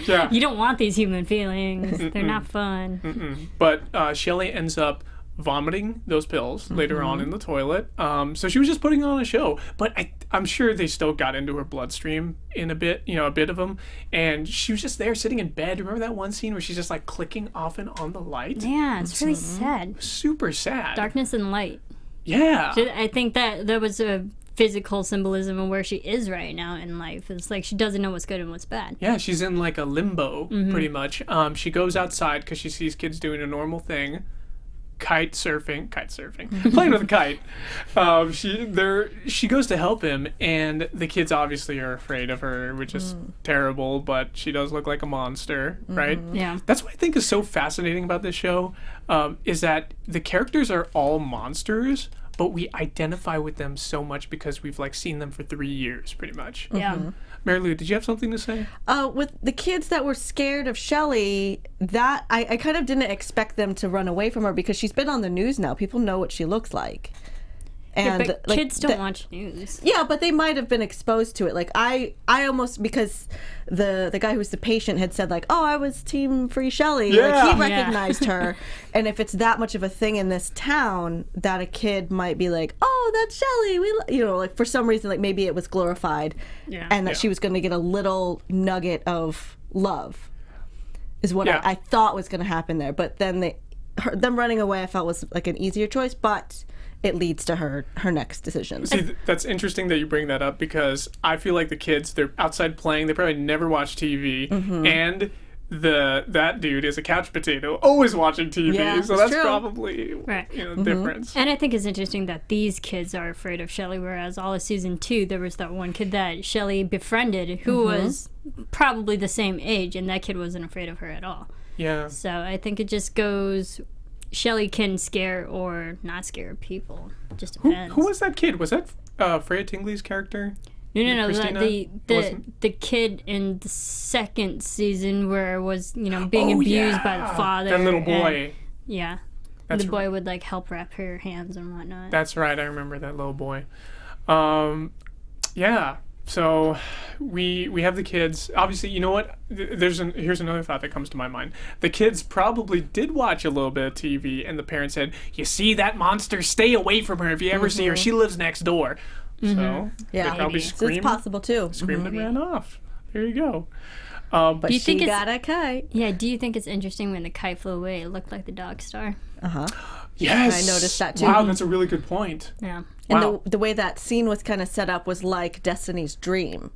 B: Yeah.
D: You don't want these human feelings. They're not fun.
B: But Shelly ends up vomiting those pills later on in the toilet. So she was just putting on a show. But I'm sure they still got into her bloodstream in a bit of them. And she was just there sitting in bed. Remember that one scene where she's just like clicking off and on the light?
D: Yeah, it's really sad.
B: Super sad.
D: Darkness and light.
B: Yeah.
D: I think that there was a physical symbolism of where she is right now in life. It's like she doesn't know what's good and what's bad.
B: Yeah, she's in like a limbo, pretty much. She goes outside because she sees kids doing a normal thing. kite surfing, playing with a kite. She goes to help him, and the kids obviously are afraid of her, which is terrible. But she does look like a monster, right?
D: Yeah.
B: That's what I think is so fascinating about this show, is that the characters are all monsters, but we identify with them so much because we've like seen them for 3 years, pretty much.
D: Yeah.
B: Mary Lou, did you have something to say?
C: With the kids that were scared of Shelly, that I kind of didn't expect them to run away from her because she's been on the news now. People know what she looks like. And
D: Yeah, but kids don't watch news.
C: Yeah, but they might have been exposed to it. Like I almost, because the guy who's the patient had said like, oh, I was Team Free Shelly.
B: Yeah.
C: Like he recognized her. And if it's that much of a thing in this town, that a kid might be like, oh, that's Shelly. Like for some reason, like maybe it was glorified, and that she was going to get a little nugget of love, is what I thought was going to happen there. But then them running away, I felt was like an easier choice, but it leads to her next decision.
B: See, that's interesting that you bring that up, because I feel like the kids, they're outside playing, they probably never watch TV, and that dude is a couch potato, always watching TV,
C: Yeah,
B: so
C: it's
B: that's
C: true.
B: probably the difference.
D: And I think it's interesting that these kids are afraid of Shelly, whereas all of season 2, there was that one kid that Shelly befriended who was probably the same age, and that kid wasn't afraid of her at all.
B: Yeah.
D: So I think it just goes... Shelly can scare or not scare people. Just depends.
B: Who was that kid? Was that Freya Tingley's character?
D: No.
B: Christina?
D: The kid in the second season where it was, being abused by the father.
B: That little boy.
D: And, the boy would like help wrap her hands and whatnot.
B: That's right. I remember that little boy. Yeah. So we have the kids. Obviously, you know what? Here's another thought that comes to my mind. The kids probably did watch a little bit of TV, and the parents said, "You see that monster? Stay away from her. If you ever see her, she lives next door." So they probably
C: So it's possible too.
B: screamed and ran off. There you go.
C: But
D: Do you think
C: she
D: it's-
C: got a kite.
D: Yeah, do you think it's interesting when the kite flew away, it looked like the dog star?
B: Yes,
C: I noticed that too.
B: Wow, that's a really good point.
D: Yeah.
C: And
B: Wow.
C: the way that scene was kind of set up was like Destiny's dream,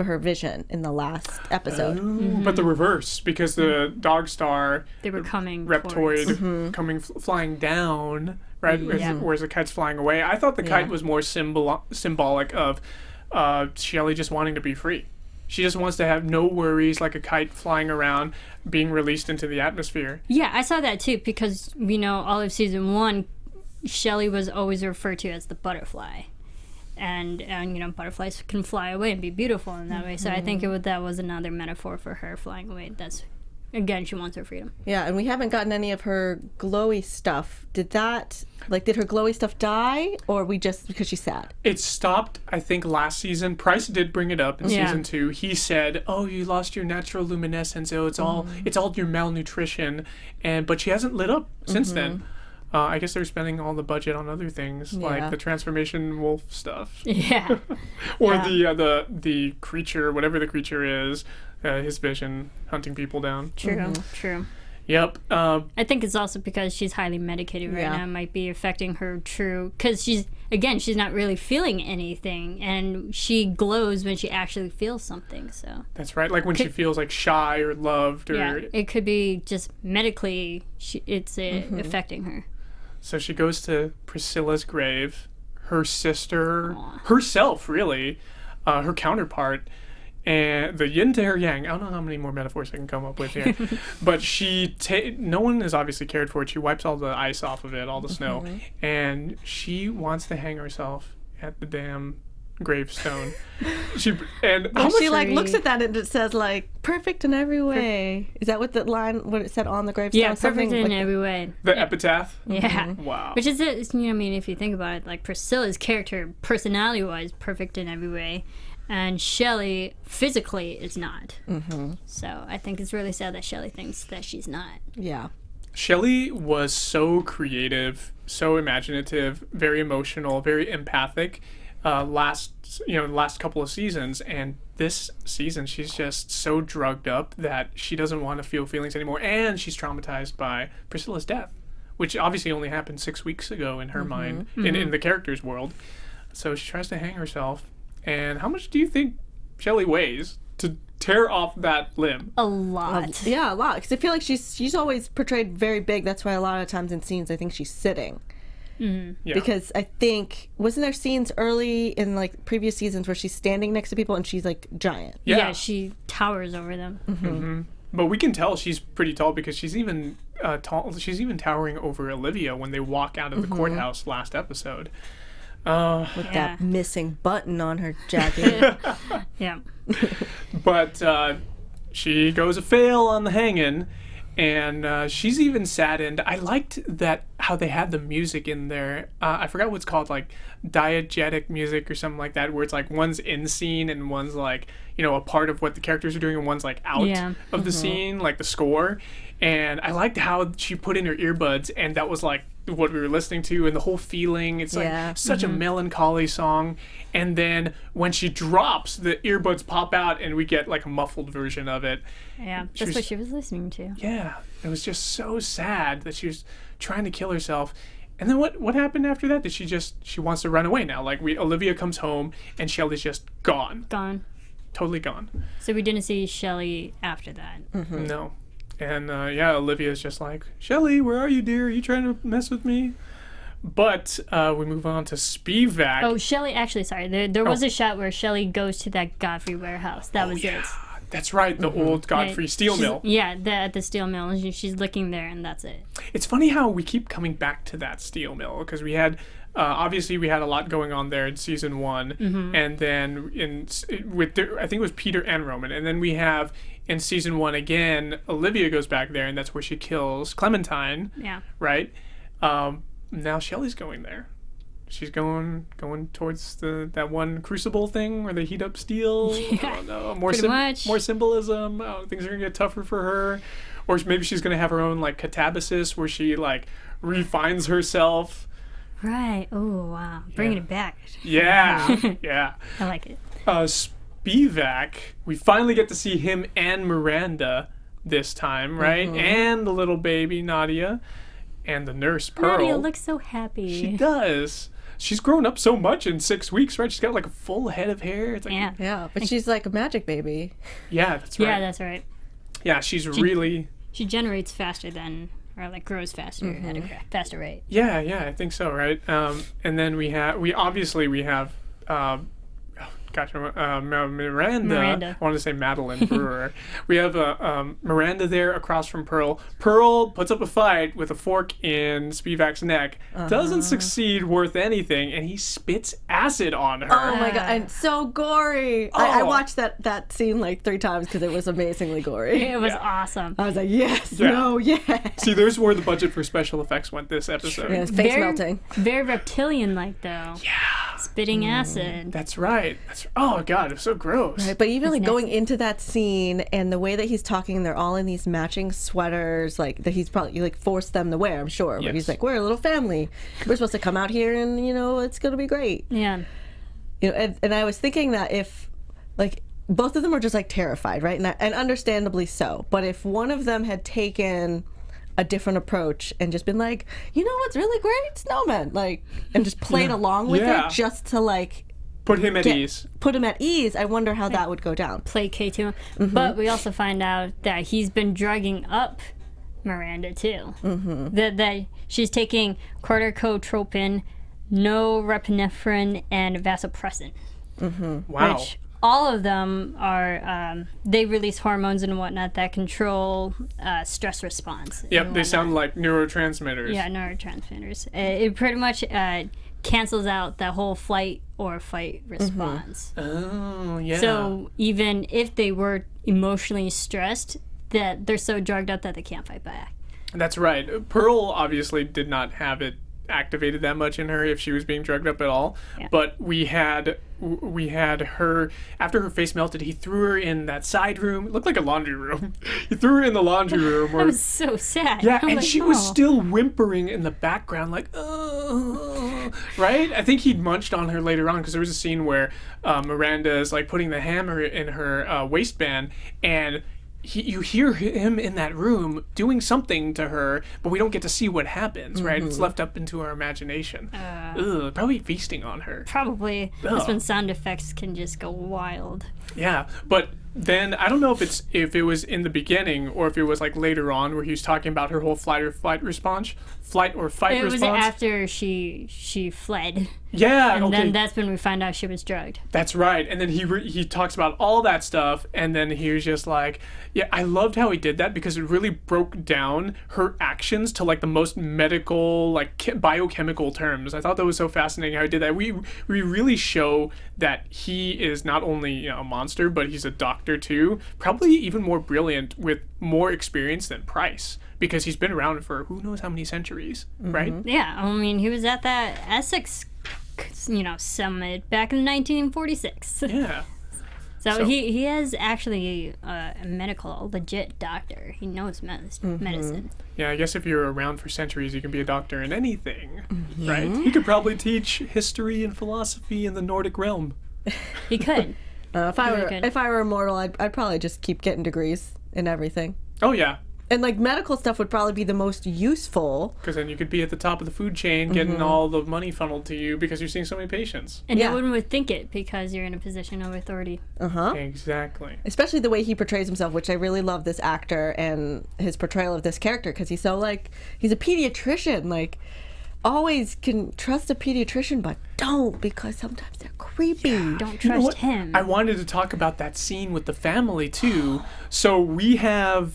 C: or her vision in the last episode.
B: But the reverse, because the dog star,
D: They were coming
B: reptoid, coming flying down, right? Whereas the kite's flying away. I thought the kite was more symbolic of Shelly just wanting to be free. She just wants to have no worries, like a kite flying around, being released into the atmosphere.
D: Yeah, I saw that too, because all of season 1, Shelly was always referred to as the butterfly. And butterflies can fly away and be beautiful in that way. So I think that was another metaphor for her flying away. That's, again, she wants her freedom.
C: Yeah, and we haven't gotten any of her glowy stuff. Did her glowy stuff die, or because she's sad?
B: It stopped, I think, last season. Price did bring it up in season 2. He said, "Oh, you lost your natural luminescence. Oh, it's all your malnutrition," but she hasn't lit up since then. I guess they're spending all the budget on other things, like the transformation wolf stuff.
D: Yeah.
B: Or the creature, whatever the creature is, his vision, hunting people down.
D: True.
B: Yep.
D: I think it's also because she's highly medicated right now. It might be affecting her because she's not really feeling anything, and she glows when she actually feels something. So
B: that's right. Like when she feels like shy or loved, or
D: it could be just medically it's affecting her.
B: So she goes to Priscilla's grave, her sister, herself, really, her counterpart, and the yin to her yang. I don't know how many more metaphors I can come up with here. But no one is obviously cared for it. She wipes all the ice off of it, all the snow, and she wants to hang herself at the damn gravestone. She
C: looks at that and it says like perfect in every way. Is that what it said on the gravestone?
D: Yeah, perfect in every way.
B: The epitaph.
D: Yeah.
B: Wow.
D: Which is if you think about it, like Priscilla's character, personality-wise, perfect in every way, and Shelly physically is not. So I think it's really sad that Shelly thinks that she's not.
C: Yeah.
B: Shelly was so creative, so imaginative, very emotional, very empathic. Last couple of seasons, and this season she's just so drugged up that she doesn't want to feel feelings anymore, and she's traumatized by Priscilla's death, which obviously only happened 6 weeks ago in her mind, in the character's world. So she tries to hang herself. And how much do you think Shelly weighs to tear off that limb.
D: A lot.
C: Yeah, a lot. Because I feel like she's always portrayed very big. That's why a lot of times in scenes I think she's sitting.
B: Yeah.
C: Because I think wasn't there scenes early in like previous seasons where she's standing next to people and she's like giant.
B: Yeah.
D: She towers over them.
B: But we can tell she's pretty tall because she's even tall. She's even towering over Olivia when they walk out of the courthouse last episode.
C: With that missing button on her jacket.
D: Yeah.
B: But she goes a fail on the hanging, and she's even saddened. I liked that how they had the music in there. I forgot what it's called, like diegetic music or something like that, where it's like one's in scene and one's like, you know, a part of what the characters are doing, and one's like out of the scene, like the score. And I liked how she put in her earbuds, and that was like what we were listening to, and the whole feeling. It's like such a melancholy song. And then when she drops, the earbuds pop out, and we get like a muffled version of it.
D: Yeah, that's what she was listening to.
B: Yeah, it was just so sad that she was trying to kill herself. And then what happened after that? Did she wants to run away now? Like Olivia comes home, and Shelly's just gone.
D: Gone.
B: Totally gone.
D: So we didn't see Shelly after that.
B: No. And Olivia's just like, Shelly, where are you, dear? Are you trying to mess with me? But we move on to Spivak.
D: Oh, Shelly, actually, sorry. There was a shot where Shelly goes to that Godfrey warehouse. That was it.
B: That's right, the old Godfrey steel mill.
D: Yeah, at the steel mill. And she's looking there, and that's it.
B: It's funny how we keep coming back to that steel mill, because we had... obviously, we had a lot going on there in season 1, and then I think it was Peter and Roman, and then we have in season 1 again, Olivia goes back there, and that's where she kills Clementine. Yeah. Right. Now Shelly's going there. She's going towards that one crucible thing where they heat up steel.
D: Yeah.
B: Oh, no.
D: More
B: symbolism. Oh, things are gonna get tougher for her, or maybe she's gonna have her own like catabasis where she like refines herself.
D: Right. Oh, wow. Bringing it back.
B: Yeah. Yeah.
D: I like it.
B: Spivak, we finally get to see him and Miranda this time, right? And the little baby, Nadia, and the nurse, Pearl.
D: Nadia looks so happy.
B: She does. She's grown up so much in 6 weeks, right? She's got like a full head of hair. It's like,
C: yeah, but she's like a magic baby.
B: Yeah, that's right.
D: Yeah, that's right.
B: Yeah, she really... She
D: generates faster than... Or like grows faster at a faster rate.
B: Yeah, I think so, right? And then we have Miranda. I wanted to say Madeline Brewer. We have Miranda there across from Pearl. Pearl puts up a fight with a fork in Spivak's neck. Doesn't succeed worth anything, and he spits acid on her.
C: Oh my god, and so gory. I watched that scene like 3 times because it was amazingly gory.
D: It was awesome.
C: I was like, yes.
B: See, there's where the budget for special effects went this episode.
C: Yeah, face melting.
D: Very reptilian-like, though. Yeah. Spitting acid.
B: That's right. Oh god, it's so gross.
C: Right, but even like going into that scene and the way that he's talking, they're all in these matching sweaters, like that he's probably like forced them to wear, I'm sure. But he's like, we're a little family. We're supposed to come out here and it's gonna be great.
D: Yeah.
C: And I was thinking that if like both of them were just like terrified, right? And understandably so. But if one of them had taken a different approach and just been like, what's really great? Snowmen, like, and just played along with it just to like
B: put him at ease.
C: Put him at ease. I wonder how that would go down.
D: Placate him. But we also find out that he's been drugging up Miranda too. That she's taking corticotropin, norepinephrine, and vasopressin.
B: Wow.
D: Which all of them are, they release hormones and whatnot that control stress response.
B: Yep, they sound like neurotransmitters.
D: Yeah, neurotransmitters. It pretty much cancels out that whole flight or fight response.
B: Oh, yeah.
D: So even if they were emotionally stressed, that they're so drugged up that they can't fight back.
B: That's right. Pearl obviously did not have it activated that much in her if she was being drugged up at all. Yeah. But we had her, after her face melted, he threw her in that side room. It looked like a laundry room. He threw her in the laundry room.
D: That was so sad.
B: Yeah, and she was still whimpering in the background like, oh, right? I think he'd munched on her later on because there was a scene where Miranda is like putting the hammer in her waistband, and you hear him in that room doing something to her, but we don't get to see what happens, right? It's left up into our imagination. Probably feasting on her.
D: Probably. That's when sound effects can just go wild.
B: Yeah, but then I don't know if it was in the beginning or if it was like later on where he was talking about her whole flight or fight response.
D: It was after she fled.
B: Yeah,
D: and
B: okay.
D: then that's when we find out she was drugged.
B: That's right. And then he talks about all that stuff, and then he was just like, yeah, I loved how he did that because it really broke down her actions to like the most medical, like biochemical terms. I thought that was so fascinating how he did that. We really show that he is not only a monster, but he's a doctor too. Probably even more brilliant with more experience than Price, because he's been around for who knows how many centuries, right?
D: Yeah, I mean, he was at that Essex, summit back in 1946.
B: Yeah.
D: So he is actually a legit doctor. He knows medicine.
B: Yeah, I guess if you're around for centuries, you can be a doctor in anything, right? He could probably teach history and philosophy in the Nordic realm.
D: He could.
C: If I were immortal, I'd probably just keep getting degrees in everything.
B: Oh, yeah.
C: And like medical stuff would probably be the most useful.
B: Because then you could be at the top of the food chain getting all the money funneled to you because you're seeing so many patients.
D: And no one would think it because you're in a position of authority.
B: Exactly.
C: Especially the way he portrays himself, which I really love this actor and his portrayal of this character, because he's so he's a pediatrician. Like, always can trust a pediatrician, but don't, because sometimes they're creepy.
D: Yeah. Don't trust him.
B: I wanted to talk about that scene with the family too. So we got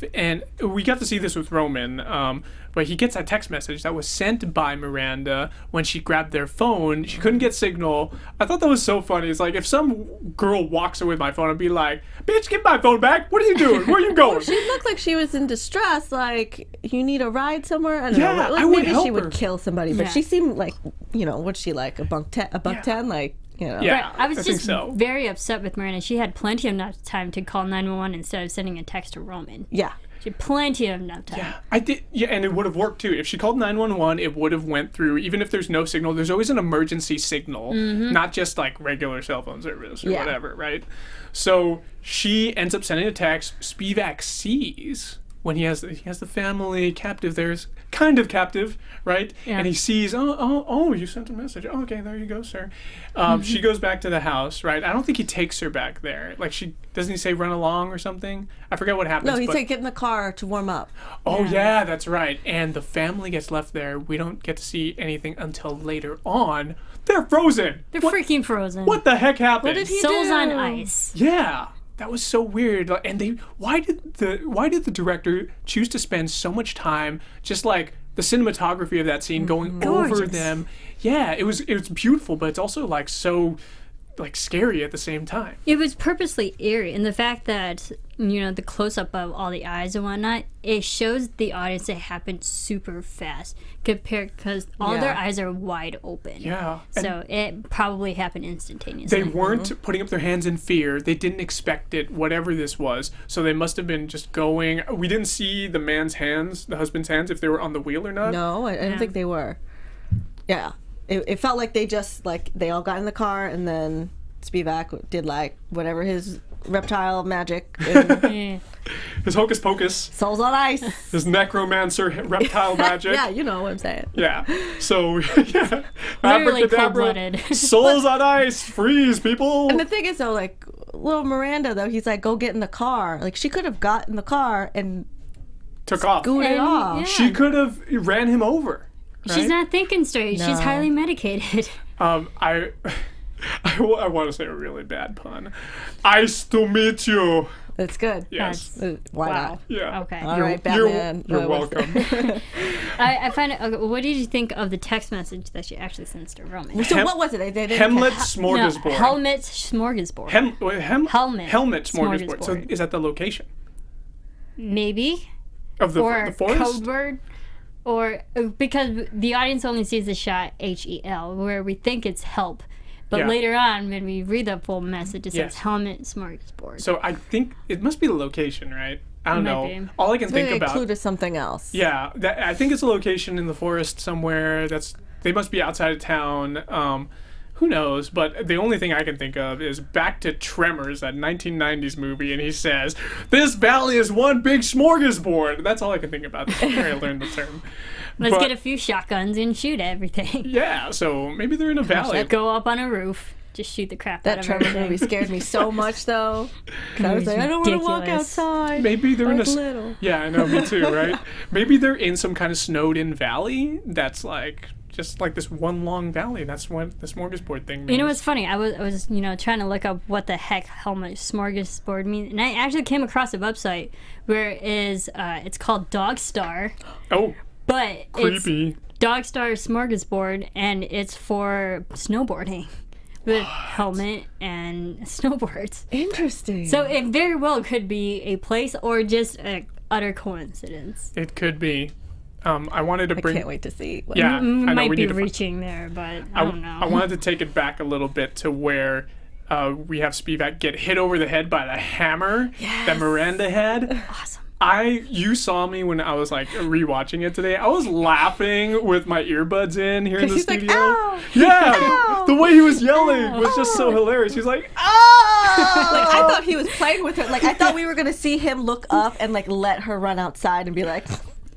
B: to see this with Roman, but he gets that text message that was sent by Miranda when she grabbed their phone. She couldn't get signal. I thought that was so funny. It's like if some girl walks away with my phone, I'd be like, bitch, give my phone back. What are you doing? Where are you going?
C: She looked like she was in distress, like, you need a ride somewhere? I don't know. Like,
B: I would
C: maybe
B: help
C: she
B: her.
C: would kill somebody, but she seemed like, what's she like, a buck 10? Like,
B: Yeah,
D: I was just
B: so.
D: very upset with Miranda. She had plenty of enough time to call 911 instead of sending a text to Roman.
C: Yeah.
D: She had plenty of enough time.
B: Yeah, I did. Yeah, and it would have worked too. If she called 911, it would have went through. Even if there's no signal, there's always an emergency signal, not just like regular cell phone service or whatever, right? So she ends up sending a text. Spivak sees when he has the family captive. There's kind of captive, right?
D: Yeah.
B: And he sees, oh, you sent a message. Oh, okay, there you go, sir. She goes back to the house, right? I don't think he takes her back there. Like, doesn't he say run along or something? I forget what happens.
C: No, he said get in the car to warm up.
B: Oh, yeah, that's right. And the family gets left there. We don't get to see anything until later on. They're frozen.
D: They're freaking frozen.
B: What the heck happened?
C: What did he
D: Souls
C: do?
D: on ice.
B: Yeah. That was so weird. And why did the director choose to spend so much time just like the cinematography of that scene going over them? Yeah, it was beautiful, but it's also like so like scary at the same time.
D: It was purposely eerie, and the fact that the close-up of all the eyes and whatnot, it shows the audience it happened super fast compared because all their eyes are wide open.
B: Yeah.
D: So it probably happened instantaneously.
B: They weren't putting up their hands in fear. They didn't expect it, whatever this was. So they must have been just going. We didn't see the man's hands, the husband's hands, if they were on the wheel or not.
C: No, I don't think they were. Yeah. It felt like they just, they all got in the car, and then Spivak did, whatever his reptile magic. And
B: His hocus pocus.
C: souls on ice.
B: His necromancer reptile magic.
C: Yeah, you know what I'm saying.
B: Yeah. So, yeah.
D: Literally
B: Abracadabra,
D: cold-blooded.
B: souls on ice. Freeze, people.
C: And the thing is, though, little Miranda, though, he's like, go get in the car. She could have got in the car and
B: Took off.
C: scooted off.
D: yeah.
B: She could have ran him over.
D: She's
B: right?
D: not thinking straight.
C: No.
D: She's highly medicated.
B: I want to say a really bad pun. Nice to meet you.
C: It's good.
B: Yes.
C: Why
D: Wow.
C: not?
B: Yeah.
D: Okay.
C: All right, Batman.
B: You're welcome.
D: I find it. Okay, what did you think of the text message that she actually sends to Roman?
C: So what was it? They didn't
B: Hemlock
D: No,
B: smorgasbord.
D: Helmet smorgasbord.
B: Helmet smorgasbord. So
D: smorgasbord.
B: is that the location
D: Maybe.
B: of the
D: Or
B: forest?
D: code word. Or because the audience only sees the shot HEL, where we think it's help. But
B: Yeah.
D: later on, when we read the full message, it
B: Yes.
D: says helmet smorgasbord.
B: So I think it must be the location, right? I don't
D: Might
B: know.
D: be.
B: All I can think
C: Maybe a
B: about.
C: clue to something else.
B: Yeah, I think it's a location in the forest somewhere. They must be outside of town. Who knows? But the only thing I can think of is back to Tremors, that 1990s movie, and he says, "This valley is one big smorgasbord." That's all I can think about. That's where I learned the term.
D: Get a few shotguns and shoot everything.
B: Yeah, so maybe they're in a valley.
D: Go up on a roof. just shoot the crap out
C: That
D: of
C: Trevor
D: everything.
C: movie scared me so much, though. 'Cause I was like, I don't want to walk
D: ridiculous.
C: outside.
B: Maybe they're in a.
C: little.
B: Yeah, I know, me too, right? Maybe they're in some kind of snowed-in valley that's like just like this one long valley. That's what the smorgasbord thing means.
D: You know what's funny? I was trying to look up what the heck Hemlock smorgasbord means, and I actually came across a website where it's called Dogstar,
B: Oh,
D: but
B: creepy.
D: it's Dogstar Smorgasbord, and it's for snowboarding with helmet and snowboards.
C: Interesting.
D: So it very well could be a place or just a utter coincidence.
B: It could be. I wanted to
C: I
B: bring.
C: can't wait to see.
B: Yeah, I know
D: Might
B: we
D: be
B: need to.
D: reaching there, but I don't know.
B: I wanted to take it back a little bit to where we have Spivak get hit over the head by the hammer that Miranda had.
D: Awesome.
B: You saw me when I was like rewatching it today. I was laughing with my earbuds in here in the
C: he's like,
B: studio.
C: "Ow!
B: Yeah,
C: Ow!"
B: the way he was yelling was just so hilarious. He's like,
C: Oh! Like, I thought he was playing with her. Like, I thought we were going to see him look up and, like, let her run outside and be like,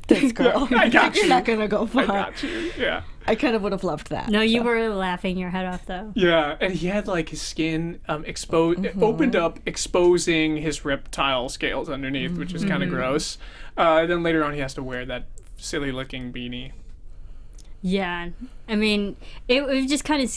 C: this girl.
B: I got
C: You're
B: you.
C: not going to go far.
B: I got you. Yeah.
C: I kind of would have loved that.
D: No, you were laughing your head off, though.
B: Yeah, and he had like his skin opened up, exposing his reptile scales underneath, which is kind of gross. Then later on, he has to wear that silly-looking beanie.
D: Yeah, I mean, it was just kind of.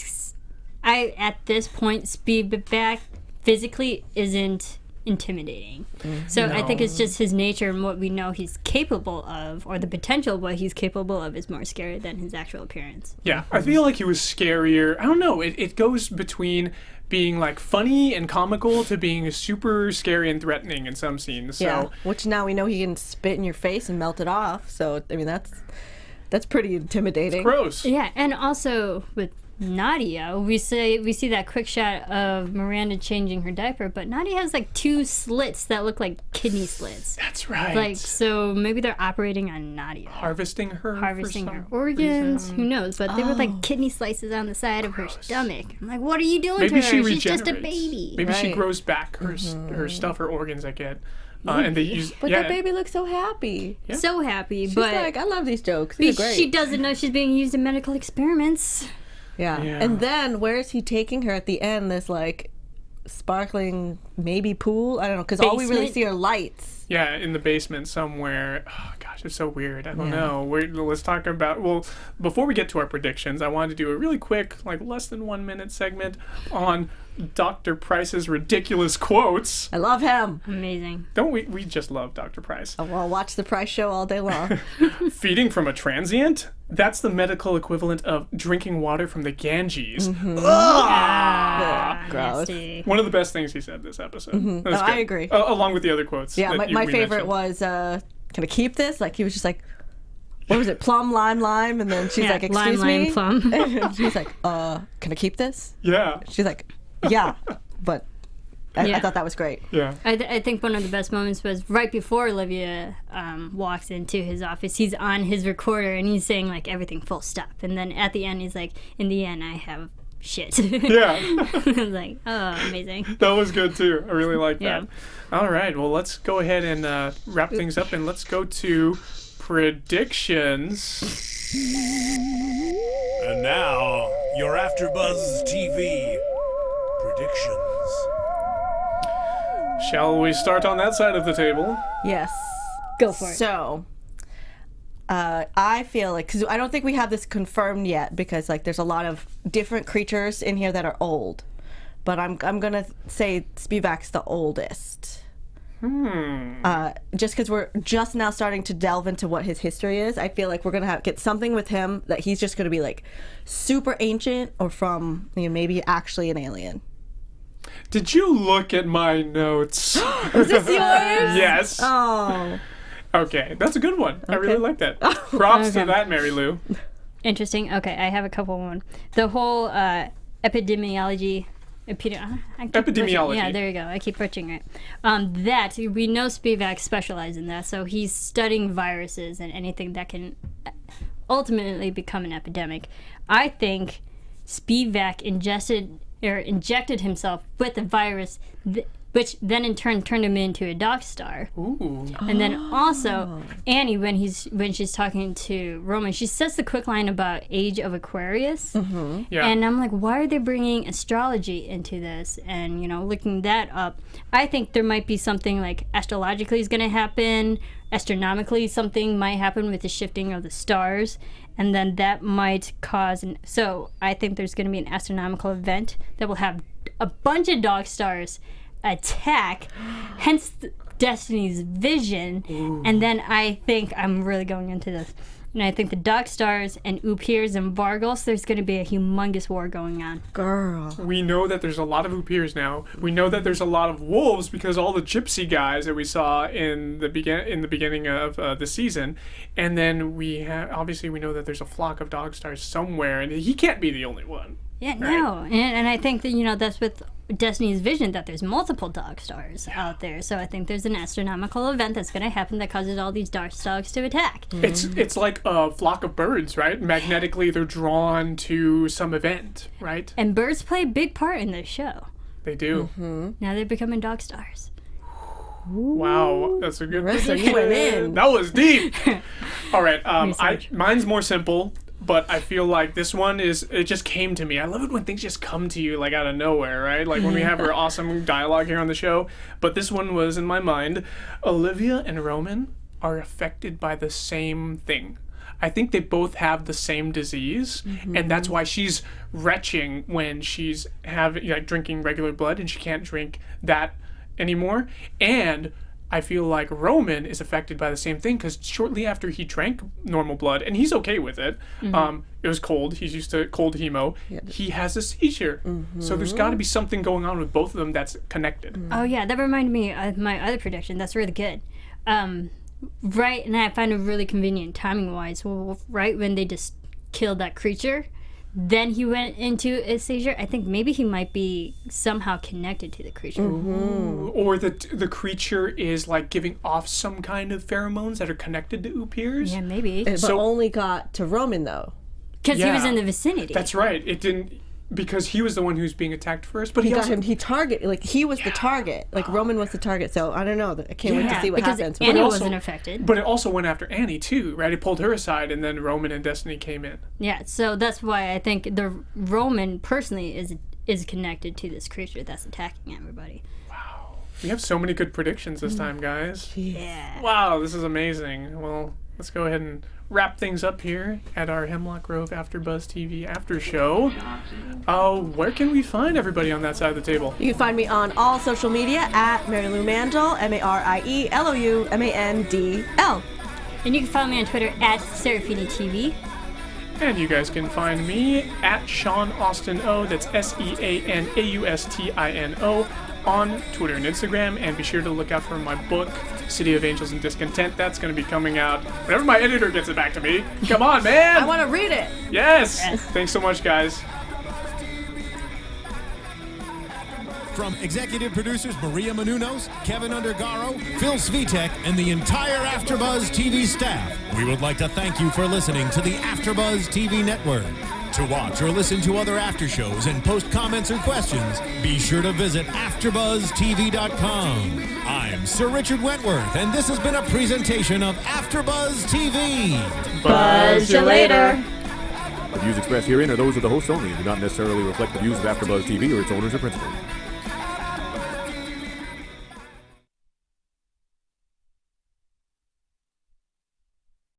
D: At this point, Spivak physically isn't intimidating. So I think it's just his nature and what we know he's capable of, or the potential of what he's capable of, is more scary than his actual appearance.
B: Yeah, I feel like he was scarier. I don't know. It goes between being like funny and comical to being super scary and threatening in some scenes. So
C: Yeah, which now we know he can spit in your face and melt it off. So, I mean, that's pretty intimidating.
B: gross.
D: Yeah, and also with Nadia, we see that quick shot of Miranda changing her diaper, but Nadia has like 2 slits that look like kidney slits.
B: That's right.
D: Like, so maybe they're operating on Nadia.
B: harvesting her.
D: Harvesting
B: for
D: her
B: some
D: organs,
B: reason.
D: who knows? But they were like kidney slices on the side of her stomach. I'm like, what are you doing
B: Maybe
D: to
B: she
D: her?
B: regenerates.
D: She's just a baby.
B: Maybe she
C: Right.
B: grows back her her stuff, her organs. I get. And they use.
C: But
B: yeah,
C: that baby looks so happy.
B: Yeah.
D: So happy,
C: She's
D: but
C: like, I love these jokes. They're great.
D: she doesn't know she's being used in medical experiments.
C: Yeah.
B: Yeah.
C: And then where is he taking her at the end? This like sparkling maybe pool? I don't know, because all we really
D: Basement?
C: see are lights.
B: Yeah, in the basement somewhere. Oh gosh, it's so weird. I don't
C: Yeah.
B: know. Let's talk about. Well, before we get to our predictions, I wanted to do a really quick, like less than 1 minute segment on Dr. Price's ridiculous quotes.
C: I love him.
D: Amazing.
B: Don't we? We just love Dr. Price.
C: Oh, well, I'll watch the Price show all day long.
B: Feeding from a transient? That's the medical equivalent of drinking water from the Ganges.
D: Ah,
C: gross.
D: nasty.
B: One of the best things he said this episode. That was
C: Oh, I
B: good.
C: agree.
B: Along with the other quotes.
C: Yeah,
B: that
C: my
B: we
C: favorite
B: mentioned.
C: was, can I keep this? Like, he was just like, what was it? Plum, lime, lime. And then she's
D: Yeah,
C: like, excuse
D: lime,
C: me?
D: plum.
C: And she's like, can I keep this?
B: Yeah.
C: She's like, yeah. But I
D: Yeah.
C: thought that was great.
B: Yeah.
D: I think one of the best moments was right before Olivia walks into his office. He's on his recorder and he's saying like everything full stop. And then at the end he's like, in the end I have shit.
B: Yeah.
D: I was like, oh, amazing.
B: That was good too. I really like
D: Yeah.
B: that. All right. Well, let's go ahead and wrap things up and let's go to predictions.
A: And now, your AfterBuzz TV predictions.
B: Shall we start on that side of the table?
C: Yes.
D: Go for it.
C: So, I feel like, because I don't think we have this confirmed yet, because like there's a lot of different creatures in here that are old, but I'm gonna say Spivak's the oldest. Just because we're just now starting to delve into what his history is, I feel like we're gonna get something with him that he's just gonna be like super ancient, or from maybe actually an alien.
B: Did you look at my notes?
C: Is this yours?
B: Yes.
C: Oh,
B: Okay, that's a good one. I really
C: Okay.
B: like that. Props to
D: Okay.
B: that, Mary Lou.
D: Interesting. Okay, I have a couple one. The whole epidemiology. I keep
B: Epidemiology.
D: Yeah, there you go. I keep butchering it. That we know Spivak specializes in that, so he's studying viruses and anything that can ultimately become an epidemic. I think Spivak injected himself with the virus which then in turn turned him into a dog star.
B: Ooh.
D: And then also Annie, when she's talking to Roman, she says the quick line about age of Aquarius.
B: Yeah.
D: And I'm like, why are they bringing astrology into this? And, looking that up, I think there might be something like astrologically is going to happen, astronomically something might happen with the shifting of the stars, and then that might cause... So I think there's going to be an astronomical event that will have a bunch of dog stars attack, hence Destiny's vision.
B: Ooh.
D: And then I think I'm really going into this. And I think the Dog Stars and Upirs and Vargals, there's going to be a humongous war going on.
C: Girl.
B: We know that there's a lot of Upirs now. We know that there's a lot of wolves because all the gypsy guys that we saw in the beginning of the season. And then obviously we know that there's a flock of Dog Stars somewhere, and he can't be the only one.
D: Yeah,
B: right?
D: no. And I think that, that's with Destiny's vision, that there's multiple Dog Stars out there. So I think there's an astronomical event that's going to happen that causes all these Dog Stars to attack.
B: It's like a flock of birds, right? Magnetically, they're drawn to some event, right?
D: And birds play a big part in this show.
B: They do.
D: Now they're becoming Dog Stars.
B: Wow, that's a good
C: Marissa, you went in.
B: That was deep. All right,
D: Research.
B: mine's more simple, but I feel like this one it just came to me. I love it when things just come to you like out of nowhere, right? Like when we have our awesome dialogue here on the show. But this one was in my mind. Olivia and Roman are affected by the same thing. I think they both have the same disease, and that's why she's retching when she's drinking regular blood, and she can't drink that anymore. And I feel like Roman is affected by the same thing because shortly after he drank normal blood, and he's okay with it, it was cold. He's used to cold hemo. Yeah. He has a seizure. So there's got to be something going on with both of them that's connected.
D: Oh, yeah, that reminded me of my other prediction. That's really good. Right, and I find it really convenient timing-wise. Well, right when they just killed that creature, then he went into a seizure. I think maybe he might be somehow connected to the creature.
B: Or the creature is like giving off some kind of pheromones that are connected to Upirs.
D: Yeah, maybe.
C: But only got to Roman, though.
D: Because he was in the vicinity.
B: That's right. It didn't... Because he was the one who's being attacked first, but he
C: got him. He he was the target. Like Roman was the target. So I don't know. I can't wait to see what happens.
D: Annie wasn't affected.
B: But it also went after Annie too, right? It pulled her aside, and then Roman and Destiny came in.
D: Yeah. So that's why I think the Roman personally is connected to this creature that's attacking everybody.
B: Wow. We have so many good predictions this time, guys.
D: Yeah.
B: Wow, this is amazing. Well, let's go ahead and wrap things up here at our Hemlock Grove AfterBuzz TV after show. Where can we find everybody on that side of the table?
C: You can find me on all social media at Marilou Mandel, MARIELOUMANDL.
D: And you can follow me on Twitter at Serafini TV.
B: And you guys can find me at Sean Austin O. That's SEANAUSTINO on Twitter and Instagram. And be sure to look out for my book, City of Angels and Discontent. That's going to be coming out whenever my editor gets it back to me. Come on, man!
C: I want to read it.
B: Yes! Thanks so much, guys.
A: From executive producers Maria Menounos, Kevin Undergaro, Phil Svitek, and the entire AfterBuzz TV staff, we would like to thank you for listening to the AfterBuzz TV network. To watch or listen to other after shows and post comments or questions, be sure to visit AfterBuzzTV.com. I'm Sir Richard Wentworth, and this has been a presentation of AfterBuzz TV.
C: Buzz you later.
E: The views expressed herein are those of the hosts only and do not necessarily reflect the views of AfterBuzz TV or its owners or principals.